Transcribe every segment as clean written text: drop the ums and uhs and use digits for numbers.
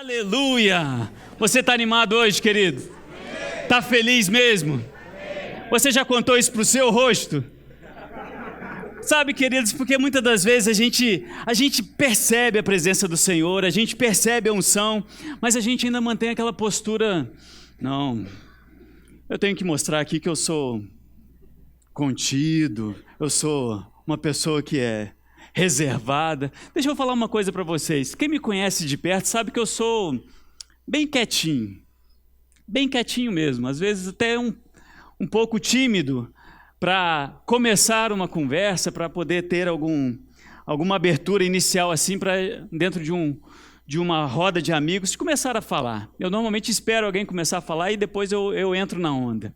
Aleluia! Você está animado hoje, querido? Está feliz mesmo? Você já contou isso para o seu rosto? Sabe, queridos, porque muitas das vezes a gente percebe a presença do Senhor, a gente percebe a unção, mas a gente ainda mantém aquela postura, não, eu tenho que mostrar aqui que eu sou contido, eu sou uma pessoa que é reservada. Deixa eu falar uma coisa para vocês, quem me conhece de perto sabe que eu sou bem quietinho mesmo, às vezes até um pouco tímido para começar uma conversa, para poder ter alguma abertura inicial assim, para dentro de uma roda de amigos, começar a falar. Eu normalmente espero alguém começar a falar e depois eu entro na onda.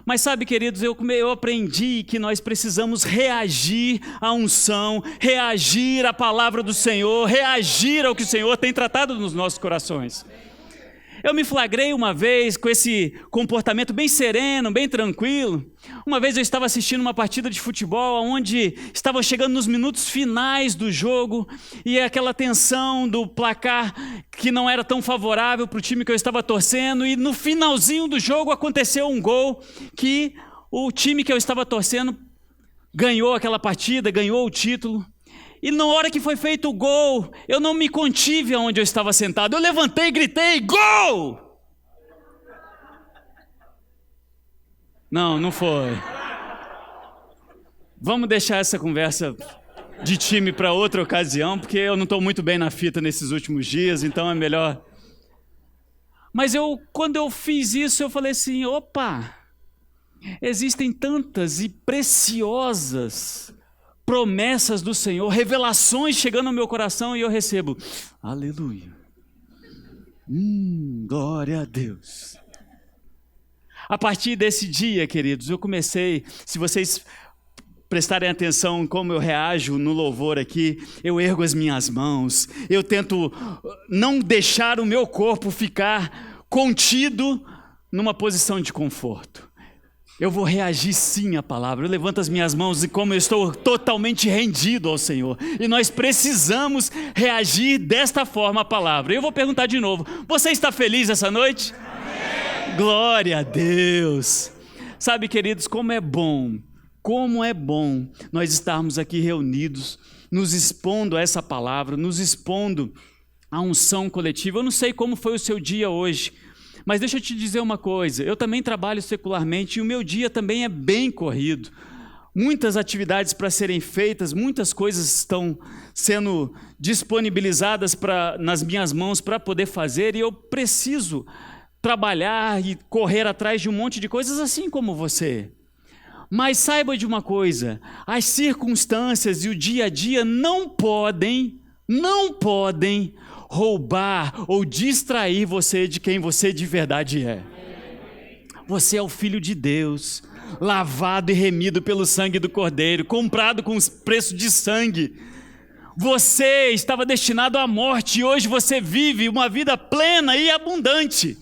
Mas sabe, queridos, eu aprendi que nós precisamos reagir à unção, reagir à palavra do Senhor, reagir ao que o Senhor tem tratado nos nossos corações. Eu me flagrei uma vez com esse comportamento bem sereno, bem tranquilo. Uma vez eu estava assistindo uma partida de futebol onde estavam chegando nos minutos finais do jogo e aquela tensão do placar que não era tão favorável para o time que eu estava torcendo, e no finalzinho do jogo aconteceu um gol que o time que eu estava torcendo ganhou aquela partida, ganhou o título. E na hora que foi feito o gol, eu não me contive onde eu estava sentado. Eu levantei e gritei, gol! Não foi. Vamos deixar essa conversa de time para outra ocasião, porque eu não estou muito bem na fita nesses últimos dias, então é melhor. Mas quando eu fiz isso, eu falei assim, opa, existem tantas e preciosas promessas do Senhor, revelações chegando ao meu coração e eu recebo, aleluia, glória a Deus. A partir desse dia, queridos, eu comecei, se vocês prestarem atenção em como eu reajo no louvor aqui, eu ergo as minhas mãos, eu tento não deixar o meu corpo ficar contido numa posição de conforto. Eu vou reagir sim à palavra, eu levanto as minhas mãos e como eu estou totalmente rendido ao Senhor. E nós precisamos reagir desta forma à palavra. Eu vou perguntar de novo, você está feliz essa noite? Amém. Glória a Deus! Sabe, queridos, como é bom nós estarmos aqui reunidos, nos expondo a essa palavra, nos expondo à unção coletiva. Eu não sei como foi o seu dia hoje, mas deixa eu te dizer uma coisa, eu também trabalho secularmente e o meu dia também é bem corrido. Muitas atividades para serem feitas, muitas coisas estão sendo disponibilizadas nas minhas mãos para poder fazer e eu preciso trabalhar e correr atrás de um monte de coisas assim como você. Mas saiba de uma coisa, as circunstâncias e o dia a dia não podem roubar ou distrair você de quem você de verdade é. Você é o Filho de Deus, lavado e remido pelo sangue do Cordeiro, comprado com preço de sangue. Você estava destinado à morte e hoje você vive uma vida plena e abundante.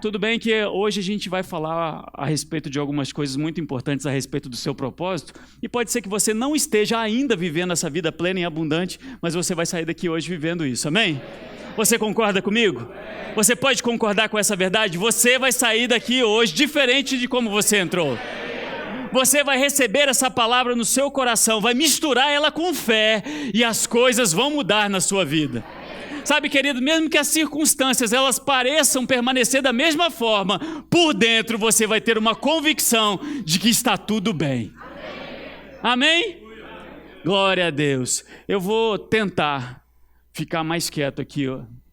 Tudo bem que hoje a gente vai falar a respeito de algumas coisas muito importantes a respeito do seu propósito, e pode ser que você não esteja ainda vivendo essa vida plena e abundante, mas você vai sair daqui hoje vivendo isso, amém? Você concorda comigo? Você pode concordar com essa verdade? Você vai sair daqui hoje diferente de como você entrou. Você vai receber essa palavra no seu coração, vai misturar ela com fé e as coisas vão mudar na sua vida. Sabe, querido, mesmo que as circunstâncias elas pareçam permanecer da mesma forma, por dentro você vai ter uma convicção de que está tudo bem. Amém? Glória a Deus. Eu vou tentar ficar mais quieto aqui,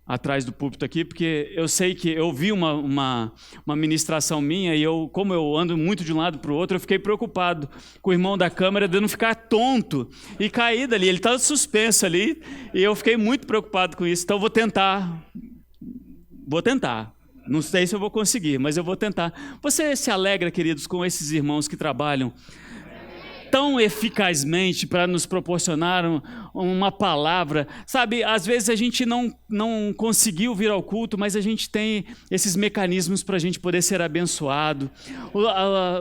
atrás do púlpito aqui, porque eu sei que eu vi uma ministração minha e como eu ando muito de um lado para o outro, eu fiquei preocupado com o irmão da câmera de não ficar tonto e cair dali. Ele estava suspenso ali e eu fiquei muito preocupado com isso. Então vou tentar. Não sei se eu vou conseguir, mas eu vou tentar. Você se alegra, queridos, com esses irmãos que trabalham tão eficazmente para nos proporcionar uma palavra. Sabe, às vezes a gente não conseguiu vir ao culto, mas a gente tem esses mecanismos para a gente poder ser abençoado.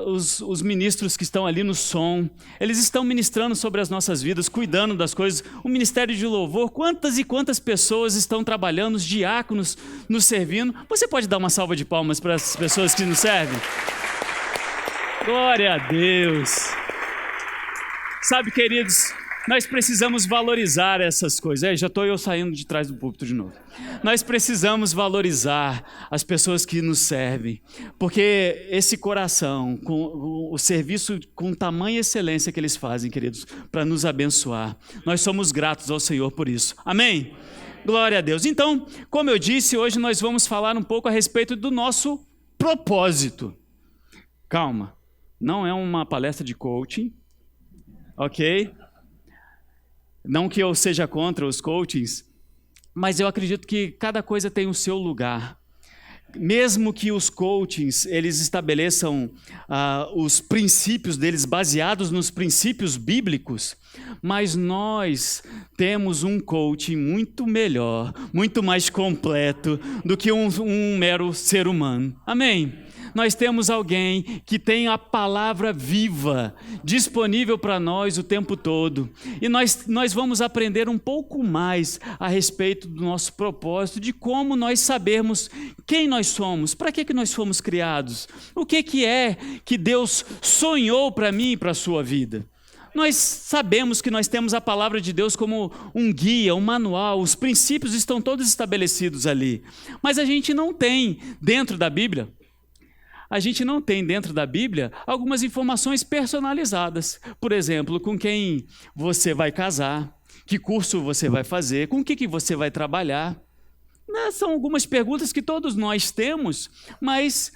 Os ministros que estão ali no som, eles estão ministrando sobre as nossas vidas, cuidando das coisas. O ministério de louvor, quantas e quantas pessoas estão trabalhando, os diáconos nos servindo. Você pode dar uma salva de palmas para as pessoas que nos servem? Glória a Deus! Sabe, queridos, nós precisamos valorizar essas coisas. Já estou eu saindo de trás do púlpito de novo. Nós precisamos valorizar as pessoas que nos servem, porque esse coração, com o serviço com tamanha excelência que eles fazem, queridos, para nos abençoar, nós somos gratos ao Senhor por isso. Amém? Glória a Deus. Então, como eu disse, hoje nós vamos falar um pouco a respeito do nosso propósito. Calma. Não é uma palestra de coaching, ok? Não que eu seja contra os coachings, mas eu acredito que cada coisa tem o seu lugar. Mesmo que os coachings, eles estabeleçam os princípios deles baseados nos princípios bíblicos, mas nós temos um coaching muito melhor, muito mais completo do que um mero ser humano. Amém? Nós temos alguém que tem a palavra viva, disponível para nós o tempo todo. E nós vamos aprender um pouco mais a respeito do nosso propósito, de como nós sabermos quem nós somos, para que nós fomos criados, o que é que Deus sonhou para mim e para a sua vida. Nós sabemos que nós temos a palavra de Deus como um guia, um manual, os princípios estão todos estabelecidos ali. Mas a gente não tem dentro da Bíblia algumas informações personalizadas. Por exemplo, com quem você vai casar, que curso você vai fazer, com o que você vai trabalhar. São algumas perguntas que todos nós temos, mas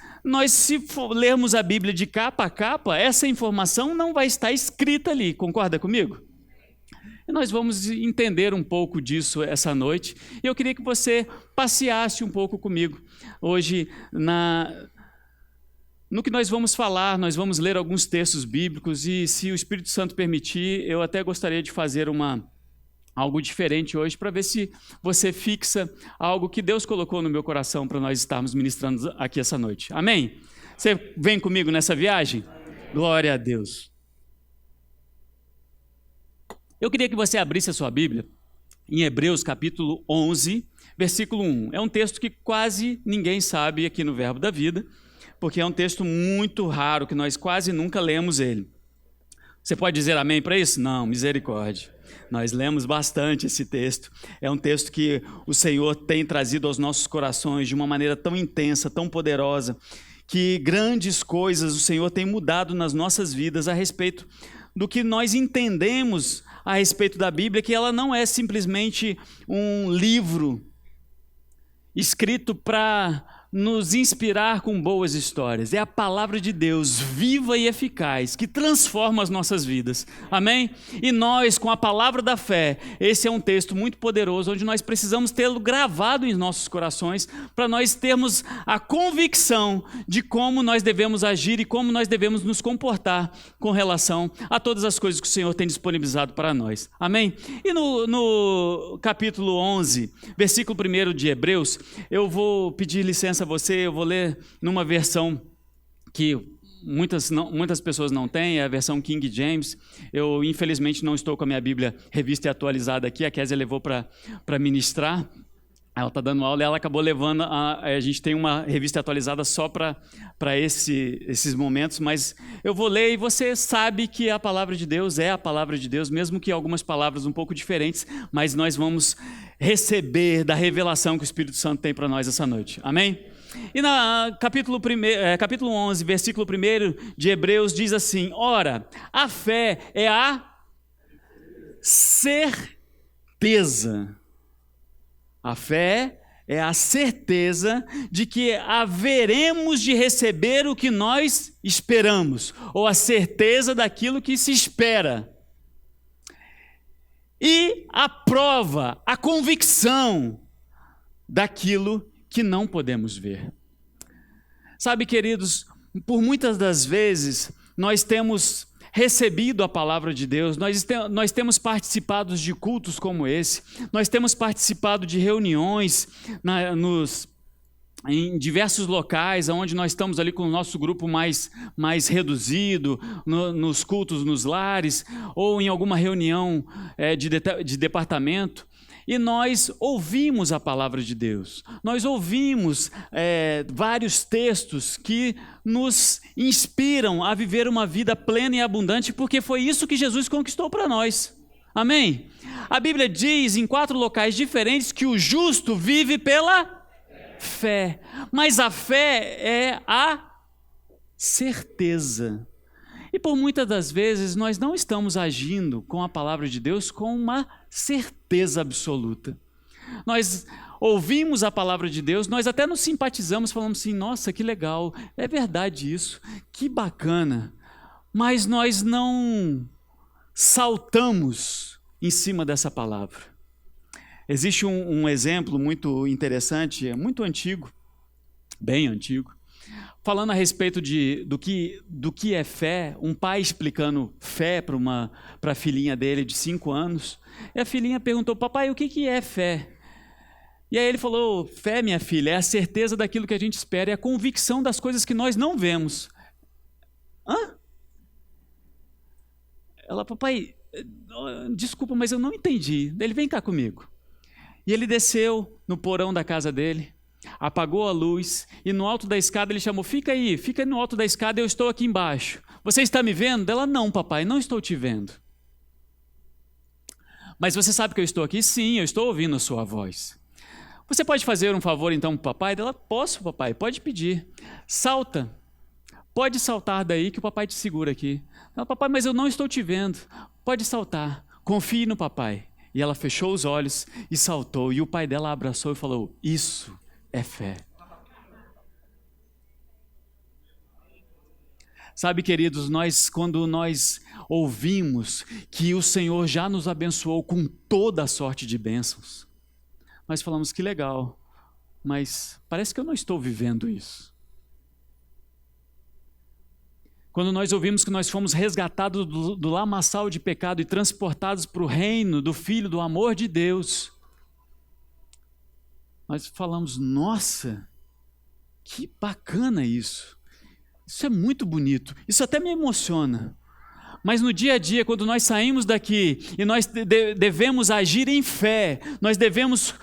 se lermos a Bíblia de capa a capa, essa informação não vai estar escrita ali. Concorda comigo? E nós vamos entender um pouco disso essa noite. E eu queria que você passeasse um pouco comigo hoje no que nós vamos falar. Nós vamos ler alguns textos bíblicos e, se o Espírito Santo permitir, eu até gostaria de fazer algo diferente hoje, para ver se você fixa algo que Deus colocou no meu coração para nós estarmos ministrando aqui essa noite. Amém? Você vem comigo nessa viagem? Glória a Deus. Eu queria que você abrisse a sua Bíblia em Hebreus capítulo 11, versículo 1. É um texto que quase ninguém sabe aqui no Verbo da Vida, porque é um texto muito raro, que nós quase nunca lemos ele. Você pode dizer amém para isso? Não, misericórdia. Nós lemos bastante esse texto. É um texto que o Senhor tem trazido aos nossos corações de uma maneira tão intensa, tão poderosa, que grandes coisas o Senhor tem mudado nas nossas vidas a respeito do que nós entendemos a respeito da Bíblia, que ela não é simplesmente um livro escrito para nos inspirar com boas histórias. É a palavra de Deus viva e eficaz que transforma as nossas vidas. Amém? E nós, com a palavra da fé, esse é um texto muito poderoso, onde nós precisamos tê-lo gravado em nossos corações, para nós termos a convicção de como nós devemos agir e como nós devemos nos comportar com relação a todas as coisas que o Senhor tem disponibilizado para nós. Amém? E no capítulo 11, versículo 1 de Hebreus, eu vou pedir licença a você, eu vou ler numa versão que muitas pessoas não têm, é a versão King James. Eu, infelizmente, não estou com a minha Bíblia revista e atualizada aqui, a Kézia levou para ministrar. Ela está dando aula e ela acabou levando, a gente tem uma revista atualizada só para esses momentos, mas eu vou ler e você sabe que a palavra de Deus é a palavra de Deus, mesmo que algumas palavras um pouco diferentes, mas nós vamos receber da revelação que o Espírito Santo tem para nós essa noite. Amém? E no capítulo 11, versículo 1 de Hebreus diz assim: ora, a fé é a certeza. A fé é a certeza de que haveremos de receber o que nós esperamos, ou a certeza daquilo que se espera. E a prova, a convicção daquilo que não podemos ver. Sabe, queridos, por muitas das vezes nós temos recebido a palavra de Deus, nós temos participado de cultos como esse, nós temos participado de reuniões em diversos locais, onde nós estamos ali com o nosso grupo mais reduzido, nos cultos nos lares, ou em alguma reunião de departamento, e nós ouvimos a palavra de Deus, nós ouvimos vários textos que nos inspiram a viver uma vida plena e abundante, porque foi isso que Jesus conquistou para nós, amém? A Bíblia diz em 4 locais diferentes que o justo vive pela fé, mas a fé é a certeza. E por muitas das vezes nós não estamos agindo com a palavra de Deus com uma certeza absoluta. Nós ouvimos a palavra de Deus, nós até nos simpatizamos, falamos assim, nossa, que legal, é verdade isso, que bacana, mas nós não saltamos em cima dessa palavra. Existe um exemplo muito interessante, muito antigo, bem antigo, falando a respeito do que é fé, um pai explicando fé para a filhinha dele de 5 anos, e a filhinha perguntou, papai, o que é fé? E aí ele falou, fé, minha filha, é a certeza daquilo que a gente espera, é a convicção das coisas que nós não vemos. Hã? Ela, papai, desculpa, mas eu não entendi. Ele, vem cá comigo. E ele desceu no porão da casa dele, apagou a luz, e no alto da escada ele chamou, fica aí no alto da escada, eu estou aqui embaixo. Você está me vendo? Ela, não, papai, não estou te vendo. Mas você sabe que eu estou aqui? Sim, eu estou ouvindo a sua voz. Você pode fazer um favor então para o papai? Ela, posso, papai, pode pedir. Salta, pode saltar daí que o papai te segura aqui. Ela, papai, mas eu não estou te vendo. Pode saltar, confie no papai. E ela fechou os olhos e saltou. E o pai dela a abraçou e falou, isso é fé. Sabe, queridos, quando nós ouvimos que o Senhor já nos abençoou com toda a sorte de bênçãos, nós falamos que legal, mas parece que eu não estou vivendo isso. Quando nós ouvimos que nós fomos resgatados do lamaçal de pecado e transportados para o reino do Filho, do amor de Deus, nós falamos, nossa, que bacana isso. Isso é muito bonito, isso até me emociona. Mas no dia a dia, quando nós saímos daqui e nós devemos agir em fé, nós devemos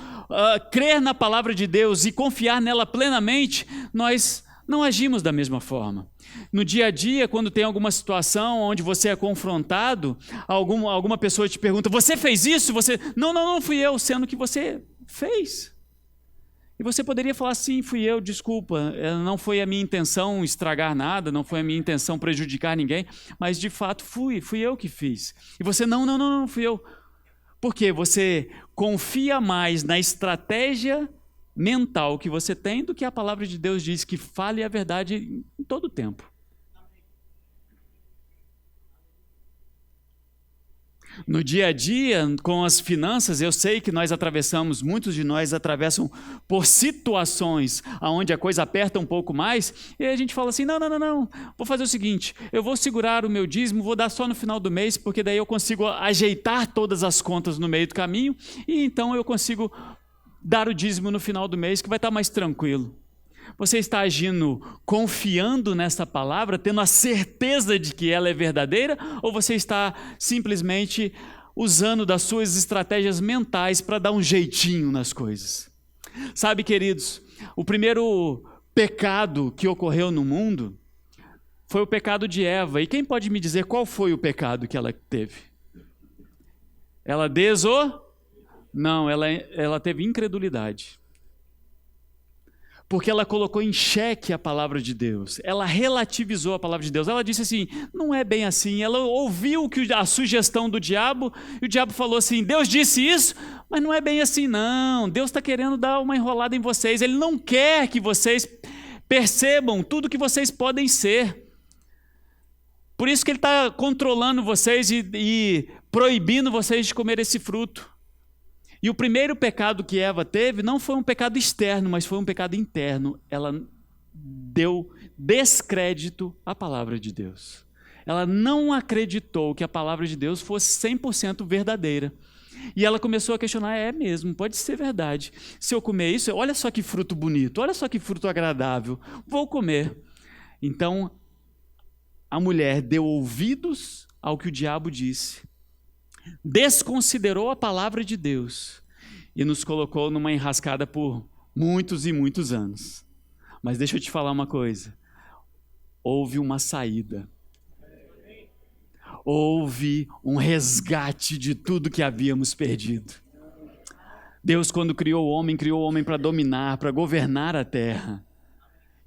crer na palavra de Deus e confiar nela plenamente, nós não agimos da mesma forma. No dia a dia, quando tem alguma situação onde você é confrontado, alguma pessoa te pergunta, você fez isso? Não fui eu, sendo que você fez. E você poderia falar, sim, fui eu, desculpa, não foi a minha intenção estragar nada, não foi a minha intenção prejudicar ninguém, mas de fato fui eu que fiz. E você, não, fui eu. Por quê? Você confia mais na estratégia mental que você tem do que a palavra de Deus diz, que fale a verdade em todo o tempo. No dia a dia, com as finanças, eu sei que muitos de nós atravessam por situações onde a coisa aperta um pouco mais, e a gente fala assim, não, vou fazer o seguinte, eu vou segurar o meu dízimo, vou dar só no final do mês, porque daí eu consigo ajeitar todas as contas no meio do caminho, e então eu consigo dar o dízimo no final do mês, que vai estar mais tranquilo. Você está agindo confiando nessa palavra, tendo a certeza de que ela é verdadeira, ou você está simplesmente usando das suas estratégias mentais para dar um jeitinho nas coisas? Sabe, queridos, o primeiro pecado que ocorreu no mundo foi o pecado de Eva. E quem pode me dizer qual foi o pecado que ela teve? Ela Não, ela teve incredulidade. Porque ela colocou em xeque a palavra de Deus. Ela relativizou a palavra de Deus. Ela disse assim, não é bem assim. Ela ouviu a sugestão do diabo, e o diabo falou assim, Deus disse isso, mas não é bem assim não. Deus está querendo dar uma enrolada em vocês. Ele não quer que vocês percebam tudo que vocês podem ser. Por isso que ele está controlando vocês e proibindo vocês de comer esse fruto. E o primeiro pecado que Eva teve não foi um pecado externo, mas foi um pecado interno. Ela deu descrédito à palavra de Deus. ela não acreditou que a palavra de Deus fosse 100% verdadeira. E ela começou a questionar, é mesmo, pode ser verdade. Se eu comer isso, olha só que fruto bonito, olha só que fruto agradável, vou comer. Então, a mulher deu ouvidos ao que o diabo disse, desconsiderou a palavra de Deus e nos colocou numa enrascada por muitos e muitos anos. Mas deixa eu te falar uma coisa, houve uma saída. Houve um resgate de tudo que havíamos perdido. Deus, quando criou o homem para dominar, para governar a terra.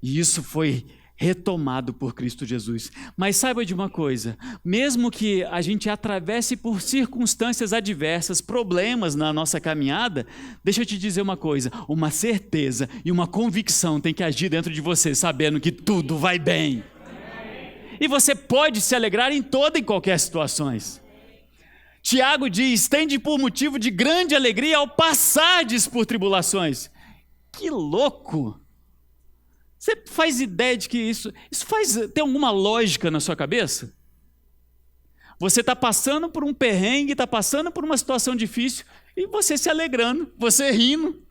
E isso foi retomado por Cristo Jesus. Mas saiba de uma coisa, mesmo que a gente atravesse por circunstâncias adversas, problemas na nossa caminhada, deixa eu te dizer uma coisa, uma certeza e uma convicção tem que agir dentro de você, sabendo que tudo vai bem. E você pode se alegrar em toda e qualquer situações. Tiago diz, tende por motivo de grande alegria ao passardes por tribulações. Que louco! Você faz ideia de que isso tem alguma lógica na sua cabeça? Você está passando por um perrengue, está passando por uma situação difícil, e você se alegrando, você rindo.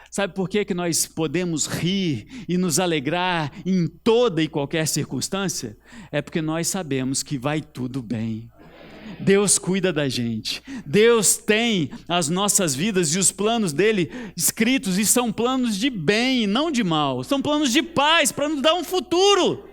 Sabe por que nós podemos rir e nos alegrar em toda e qualquer circunstância? É porque nós sabemos que vai tudo bem. Deus cuida da gente. Deus tem as nossas vidas e os planos dele escritos, e são planos de bem e não de mal. São planos de paz para nos dar um futuro.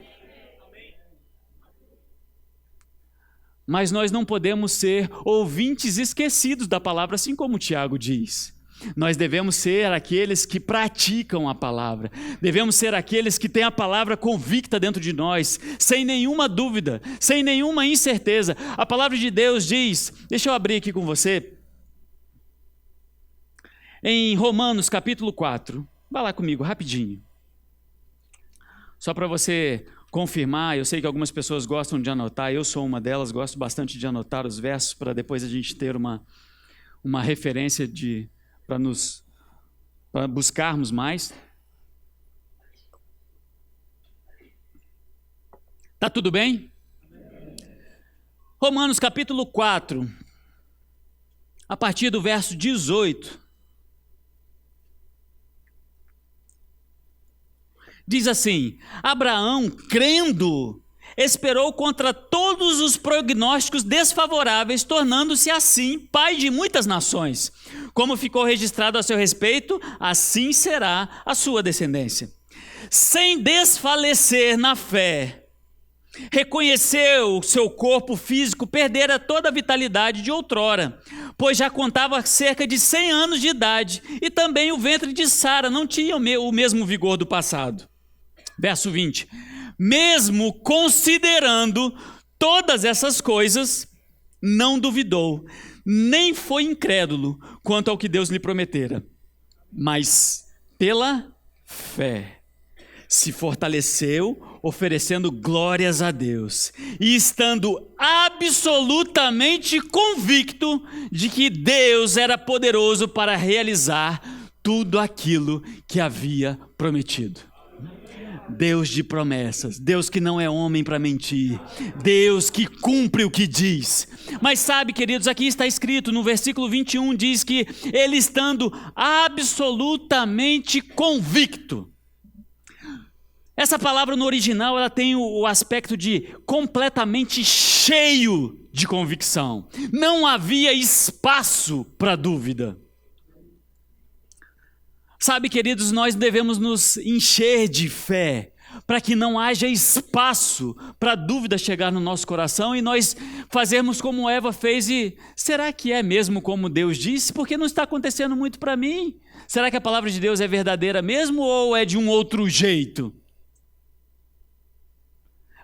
Mas nós não podemos ser ouvintes esquecidos da palavra, assim como o Tiago diz. Nós devemos ser aqueles que praticam a palavra, devemos ser aqueles que têm a palavra convicta dentro de nós, sem nenhuma dúvida, sem nenhuma incerteza. A palavra de Deus diz, deixa eu abrir aqui com você, em Romanos capítulo 4, vai lá comigo rapidinho, só para você confirmar. Eu sei que algumas pessoas gostam de anotar, eu sou uma delas, gosto bastante de anotar os versos, para depois a gente ter uma referência para buscarmos mais. Tá tudo bem? Romanos capítulo 4, a partir do verso 18, diz assim: Abraão, crendo, esperou contra todos os prognósticos desfavoráveis, tornando-se assim pai de muitas nações. Como ficou registrado a seu respeito, assim será a sua descendência. Sem desfalecer na fé, reconheceu seu corpo físico perdera toda a vitalidade de outrora, pois já contava cerca de 100 anos de idade, e também o ventre de Sara não tinha o mesmo vigor do passado. Verso 20. Mesmo considerando todas essas coisas, não duvidou, nem foi incrédulo quanto ao que Deus lhe prometera, mas pela fé se fortaleceu, oferecendo glórias a Deus, e estando absolutamente convicto de que Deus era poderoso para realizar tudo aquilo que havia prometido. Deus de promessas, Deus que não é homem para mentir, Deus que cumpre o que diz. Mas sabe, queridos, aqui está escrito no versículo 21, diz que ele estando absolutamente convicto. Essa palavra no original, ela tem o aspecto de completamente cheio de convicção. Não havia espaço para dúvida. Sabe, queridos, nós devemos nos encher de fé, para que não haja espaço para dúvida chegar no nosso coração e nós fazermos como Eva fez e, será que é mesmo como Deus disse? Porque não está acontecendo muito para mim. Será que a palavra de Deus é verdadeira mesmo ou é de um outro jeito?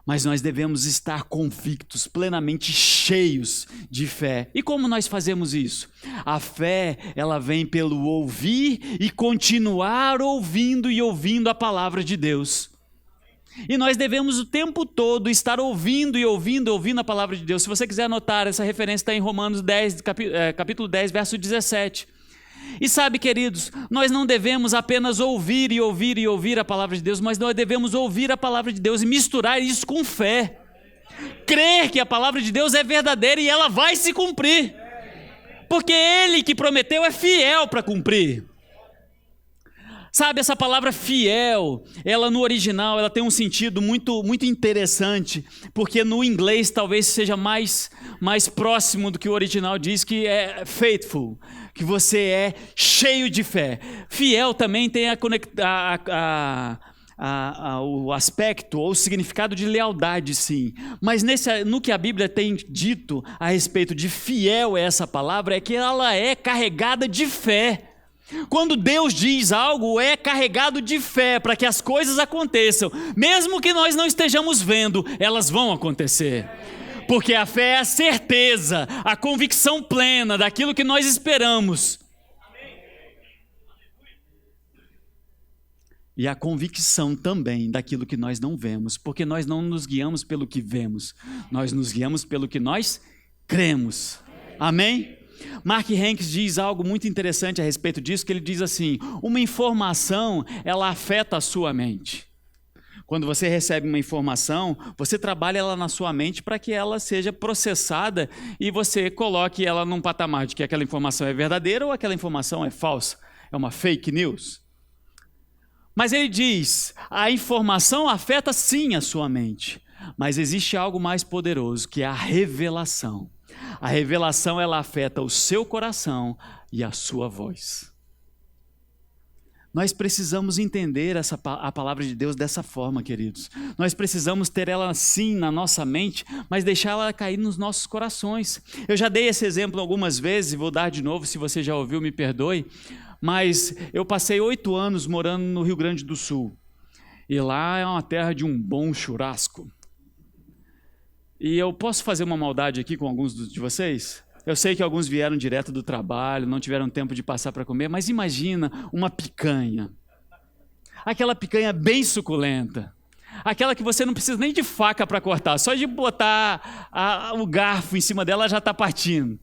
Mas nós devemos estar convictos, plenamente cheios de fé. E como nós fazemos isso? A fé, ela vem pelo ouvir e continuar ouvindo e ouvindo a palavra de Deus. E nós devemos o tempo todo estar ouvindo e ouvindo a palavra de Deus. Se você quiser anotar, essa referência está em Romanos 10, capítulo 10, verso 17. E sabe, queridos, nós não devemos apenas ouvir e ouvir e ouvir a palavra de Deus, mas nós devemos ouvir a palavra de Deus e misturar isso com fé. Crer que a palavra de Deus é verdadeira e ela vai se cumprir. Porque Ele que prometeu é fiel para cumprir. Sabe, essa palavra fiel, ela no original, ela tem um sentido muito, muito interessante, porque no inglês talvez seja mais próximo do que o original diz, que é faithful, que você é cheio de fé. Fiel também tem o aspecto ou o significado de lealdade, sim. Mas no que a Bíblia tem dito a respeito de fiel é essa palavra, é que ela é carregada de fé. Quando Deus diz algo, é carregado de fé para que as coisas aconteçam. Mesmo que nós não estejamos vendo, elas vão acontecer. Porque a fé é a certeza, a convicção plena daquilo que nós esperamos. E a convicção também daquilo que nós não vemos. Porque nós não nos guiamos pelo que vemos. Nós nos guiamos pelo que nós cremos. Amém? Mark Hanks diz algo muito interessante a respeito disso, que ele diz assim: uma informação, ela afeta a sua mente. Quando você recebe uma informação, você trabalha ela na sua mente para que ela seja processada e você coloque ela num patamar de que aquela informação é verdadeira ou aquela informação é falsa, é uma fake news. Mas ele diz, a informação afeta sim a sua mente, mas existe algo mais poderoso, que é a revelação. A revelação, ela afeta o seu coração e a sua voz. Nós precisamos entender a palavra de Deus dessa forma, queridos. Nós precisamos ter ela sim na nossa mente, mas deixar ela cair nos nossos corações. Eu já dei esse exemplo algumas vezes, e vou dar de novo, se você já ouviu, me perdoe. Mas eu passei 8 anos morando no Rio Grande do Sul. E lá é uma terra de um bom churrasco. E eu posso fazer uma maldade aqui com alguns de vocês? Eu sei que alguns vieram direto do trabalho, não tiveram tempo de passar para comer, mas imagina uma picanha. Aquela picanha bem suculenta. Aquela que você não precisa nem de faca para cortar, só de botar o garfo em cima dela já está partindo.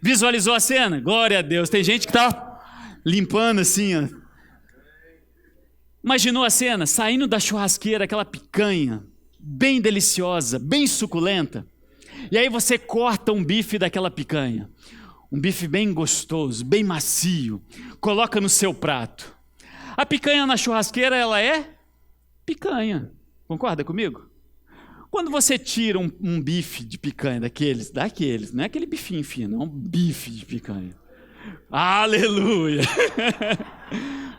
Visualizou a cena? Glória a Deus. Tem gente que está limpando assim, ó. Imaginou a cena? Saindo da churrasqueira, aquela picanha bem deliciosa, bem suculenta. E aí você corta um bife daquela picanha. Um bife bem gostoso, bem macio. Coloca no seu prato. A picanha na churrasqueira, ela é picanha. Concorda comigo? Quando você tira um bife de picanha daqueles, não é aquele bifinho fino, é um bife de picanha. Aleluia!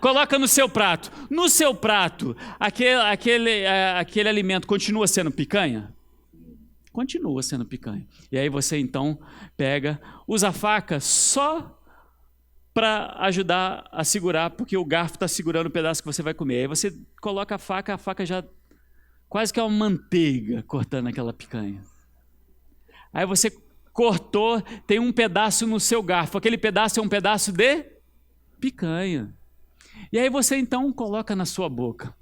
Coloca no seu prato. No seu prato, aquele alimento continua sendo picanha? Continua sendo picanha. E aí você então usa a faca só para ajudar a segurar, porque o garfo está segurando o pedaço que você vai comer. Aí você coloca a faca já quase que é uma manteiga cortando aquela picanha. Aí você cortou, tem um pedaço no seu garfo. Aquele pedaço é um pedaço de picanha. E aí você então coloca na sua boca.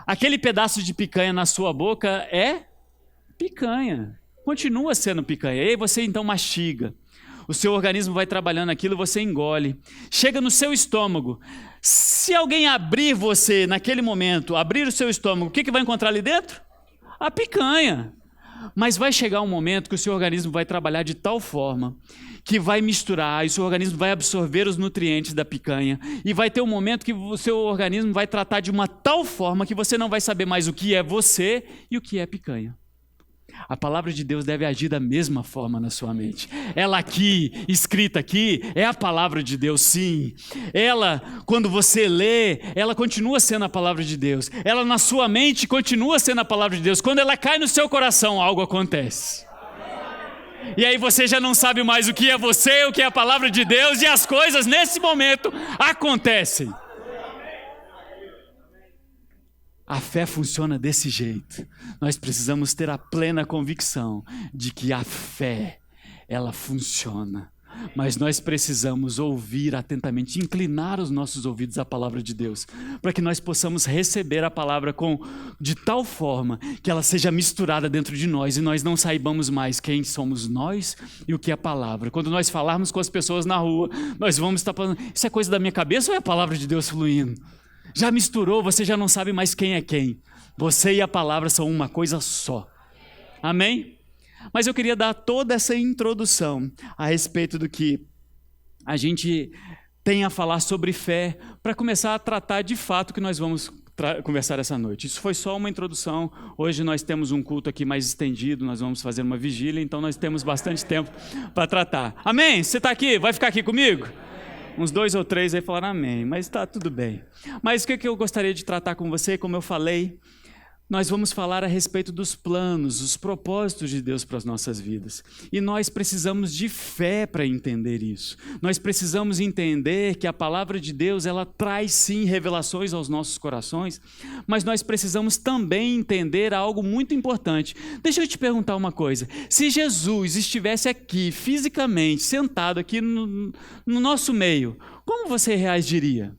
Aquele pedaço de picanha na sua boca é picanha. Continua sendo picanha. E aí você então mastiga. O seu organismo vai trabalhando aquilo, você engole. Chega no seu estômago. Se alguém abrir você naquele momento, abrir o seu estômago, o que vai encontrar ali dentro? A picanha. Mas vai chegar um momento que o seu organismo vai trabalhar de tal forma que vai misturar, e o seu organismo vai absorver os nutrientes da picanha, e vai ter um momento que o seu organismo vai tratar de uma tal forma que você não vai saber mais o que é você e o que é picanha. A palavra de Deus deve agir da mesma forma na sua mente. Ela aqui, escrita aqui, é a palavra de Deus, sim. Ela, quando você lê, ela continua sendo a palavra de Deus. Ela na sua mente continua sendo a palavra de Deus. Quando ela cai no seu coração, algo acontece. E aí você já não sabe mais o que é você, o que é a palavra de Deus, e as coisas nesse momento acontecem. A fé funciona desse jeito. Nós precisamos ter a plena convicção de que a fé, ela funciona. Mas nós precisamos ouvir atentamente, inclinar os nossos ouvidos à palavra de Deus, para que nós possamos receber a palavra de tal forma que ela seja misturada dentro de nós e nós não saibamos mais quem somos nós e o que é a palavra. Quando nós falarmos com as pessoas na rua, nós vamos estar falando, isso é coisa da minha cabeça ou é a palavra de Deus fluindo? Já misturou, você já não sabe mais quem é quem. Você e a palavra são uma coisa só. Amém? Mas eu queria dar toda essa introdução a respeito do que a gente tem a falar sobre fé, para começar a tratar de fato o que nós vamos conversar essa noite. Isso foi só uma introdução. Hoje nós temos um culto aqui mais estendido, nós vamos fazer uma vigília, então nós temos bastante tempo para tratar. Amém? Você está aqui? Vai ficar aqui comigo? Uns 2 ou 3 aí falaram amém, mas está tudo bem. Mas o que eu gostaria de tratar com você, como eu falei, nós vamos falar a respeito dos planos, os propósitos de Deus para as nossas vidas. E nós precisamos de fé para entender isso. Nós precisamos entender que a palavra de Deus, ela traz sim revelações aos nossos corações, mas nós precisamos também entender algo muito importante. Deixa eu te perguntar uma coisa. Se Jesus estivesse aqui, fisicamente, sentado aqui no nosso meio, como você reagiria?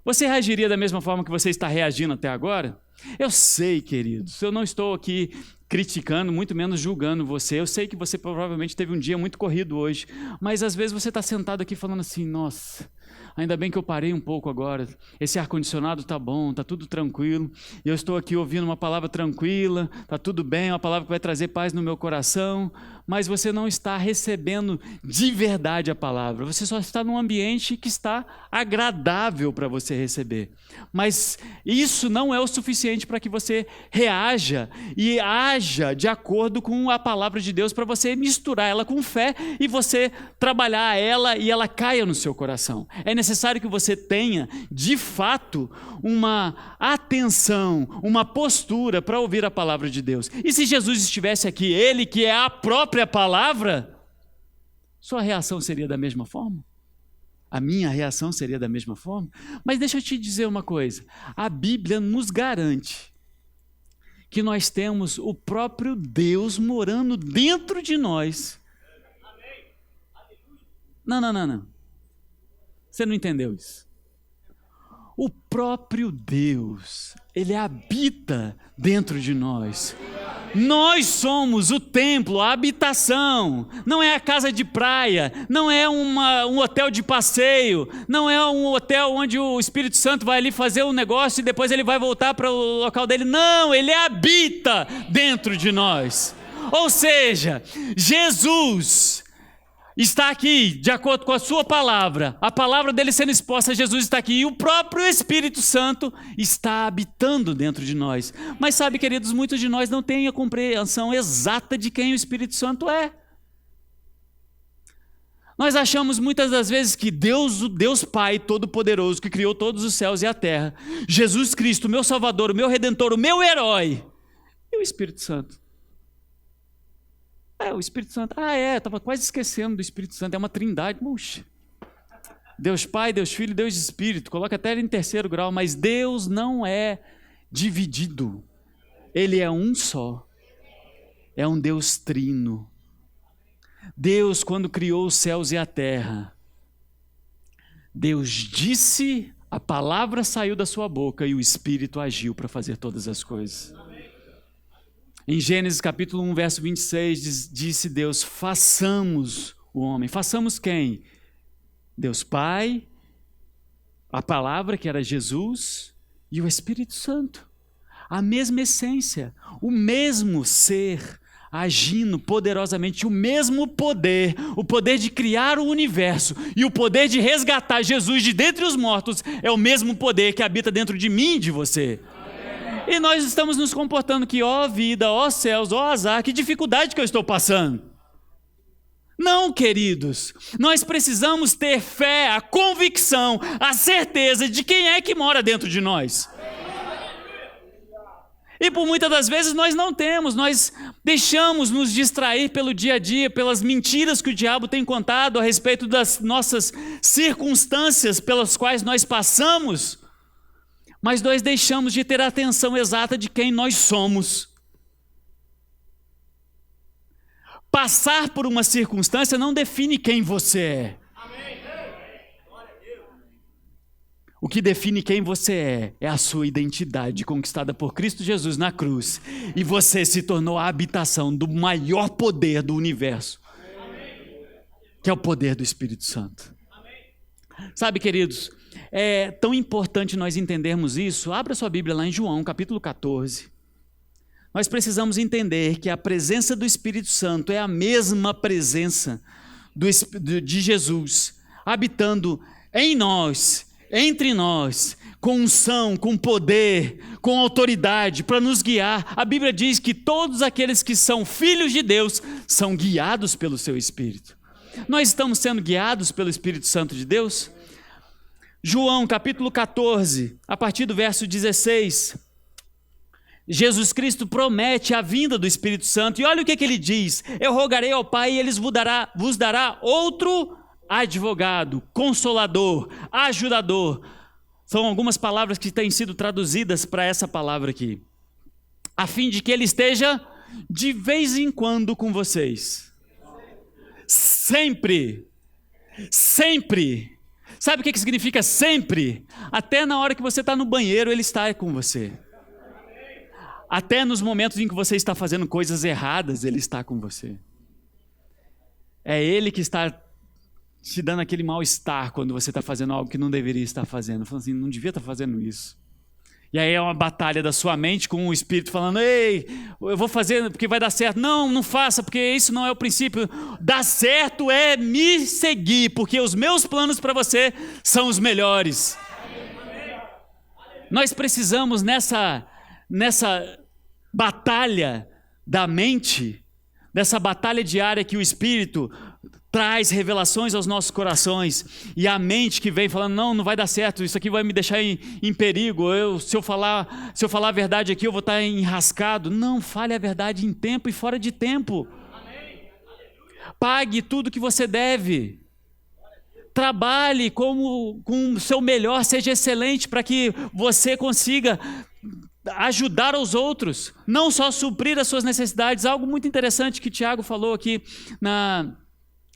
Você reagiria da mesma forma que você está reagindo até agora? Eu sei, queridos, eu não estou aqui criticando, muito menos julgando você. Eu sei que você provavelmente teve um dia muito corrido hoje, mas às vezes você está sentado aqui falando assim, nossa, ainda bem que eu parei um pouco agora, esse ar-condicionado está bom, está tudo tranquilo, e eu estou aqui ouvindo uma palavra tranquila, está tudo bem, uma palavra que vai trazer paz no meu coração, mas você não está recebendo de verdade a palavra, você só está num ambiente que está agradável para você receber, mas isso não é o suficiente para que você reaja e haja de acordo com a palavra de Deus, para você misturar ela com fé e você trabalhar ela e ela caia no seu coração. É necessário que você tenha, de fato, uma atenção, uma postura para ouvir a palavra de Deus. E se Jesus estivesse aqui, ele que é a própria palavra, sua reação seria da mesma forma? A minha reação seria da mesma forma? Mas deixa eu te dizer uma coisa, a Bíblia nos garante que nós temos o próprio Deus morando dentro de nós. Não. Você não entendeu isso? O próprio Deus, ele habita dentro de nós. Nós somos o templo, a habitação. Não é a casa de praia, não é um hotel de passeio, não é um hotel onde o Espírito Santo vai ali fazer um negócio e depois ele vai voltar para o local dele. Não, ele habita dentro de nós. Ou seja, Jesus está aqui, de acordo com a sua palavra, a palavra dele sendo exposta, Jesus está aqui, e o próprio Espírito Santo está habitando dentro de nós. Mas sabe, queridos, muitos de nós não têm a compreensão exata de quem o Espírito Santo é. Nós achamos muitas das vezes que Deus, o Deus Pai Todo-Poderoso, que criou todos os céus e a terra, Jesus Cristo, o meu Salvador, o meu Redentor, o meu herói, e o Espírito Santo. O Espírito Santo, estava quase esquecendo do Espírito Santo, é uma trindade, puxa. Deus Pai, Deus Filho, Deus Espírito, coloca até ele em 3º grau, mas Deus não é dividido, ele é um só, é um Deus trino. Deus, quando criou os céus e a terra, Deus disse, a palavra saiu da sua boca e o Espírito agiu para fazer todas as coisas. Em Gênesis capítulo 1, verso 26, disse Deus, façamos o homem. Façamos quem? Deus Pai, a palavra que era Jesus e o Espírito Santo. A mesma essência, o mesmo ser agindo poderosamente, o mesmo poder, o poder de criar o universo e o poder de resgatar Jesus de dentre os mortos é o mesmo poder que habita dentro de mim e de você. E nós estamos nos comportando que, ó vida, ó céus, ó azar, que dificuldade que eu estou passando. Não, queridos, nós precisamos ter fé, a convicção, a certeza de quem é que mora dentro de nós. E por muitas das vezes nós não temos, nós deixamos nos distrair pelo dia a dia, pelas mentiras que o diabo tem contado a respeito das nossas circunstâncias pelas quais nós passamos. Mas nós deixamos de ter a atenção exata de quem nós somos. Passar por uma circunstância não define quem você é. O que define quem você é a sua identidade conquistada por Cristo Jesus na cruz. E você se tornou a habitação do maior poder do universo, que é o poder do Espírito Santo. Sabe, queridos, é tão importante nós entendermos isso. Abra sua Bíblia lá em João, capítulo 14. Nós precisamos entender que a presença do Espírito Santo é a mesma presença de Jesus, habitando em nós, entre nós, com unção, com poder, com autoridade, para nos guiar. A Bíblia diz que todos aqueles que são filhos de Deus são guiados pelo seu Espírito. Nós estamos sendo guiados pelo Espírito Santo de Deus? João capítulo 14, a partir do verso 16, Jesus Cristo promete a vinda do Espírito Santo, e olha o que ele diz: eu rogarei ao Pai e Ele vos dará outro advogado, consolador, ajudador. São algumas palavras que têm sido traduzidas para essa palavra aqui, a fim de que Ele esteja de vez em quando com vocês, sempre, sempre. Sabe o que significa sempre? Até na hora que você está no banheiro, Ele está com você. Até nos momentos em que você está fazendo coisas erradas, Ele está com você. É Ele que está te dando aquele mal-estar quando você está fazendo algo que não deveria estar fazendo. Falando assim, não devia estar fazendo isso. E aí é uma batalha da sua mente com o Espírito falando, ei, eu vou fazer porque vai dar certo. Não, não faça, porque isso não é o princípio. Dar certo é me seguir, porque os meus planos para você são os melhores. Nós precisamos nessa batalha da mente, dessa batalha diária que o Espírito traz revelações aos nossos corações, e a mente que vem falando, não vai dar certo, isso aqui vai me deixar em perigo, se eu falar a verdade aqui, eu vou estar enrascado. Não, fale a verdade em tempo e fora de tempo. Pague tudo que você deve. Trabalhe com o seu melhor, seja excelente, para que você consiga ajudar os outros, não só suprir as suas necessidades. Algo muito interessante que Tiago falou aqui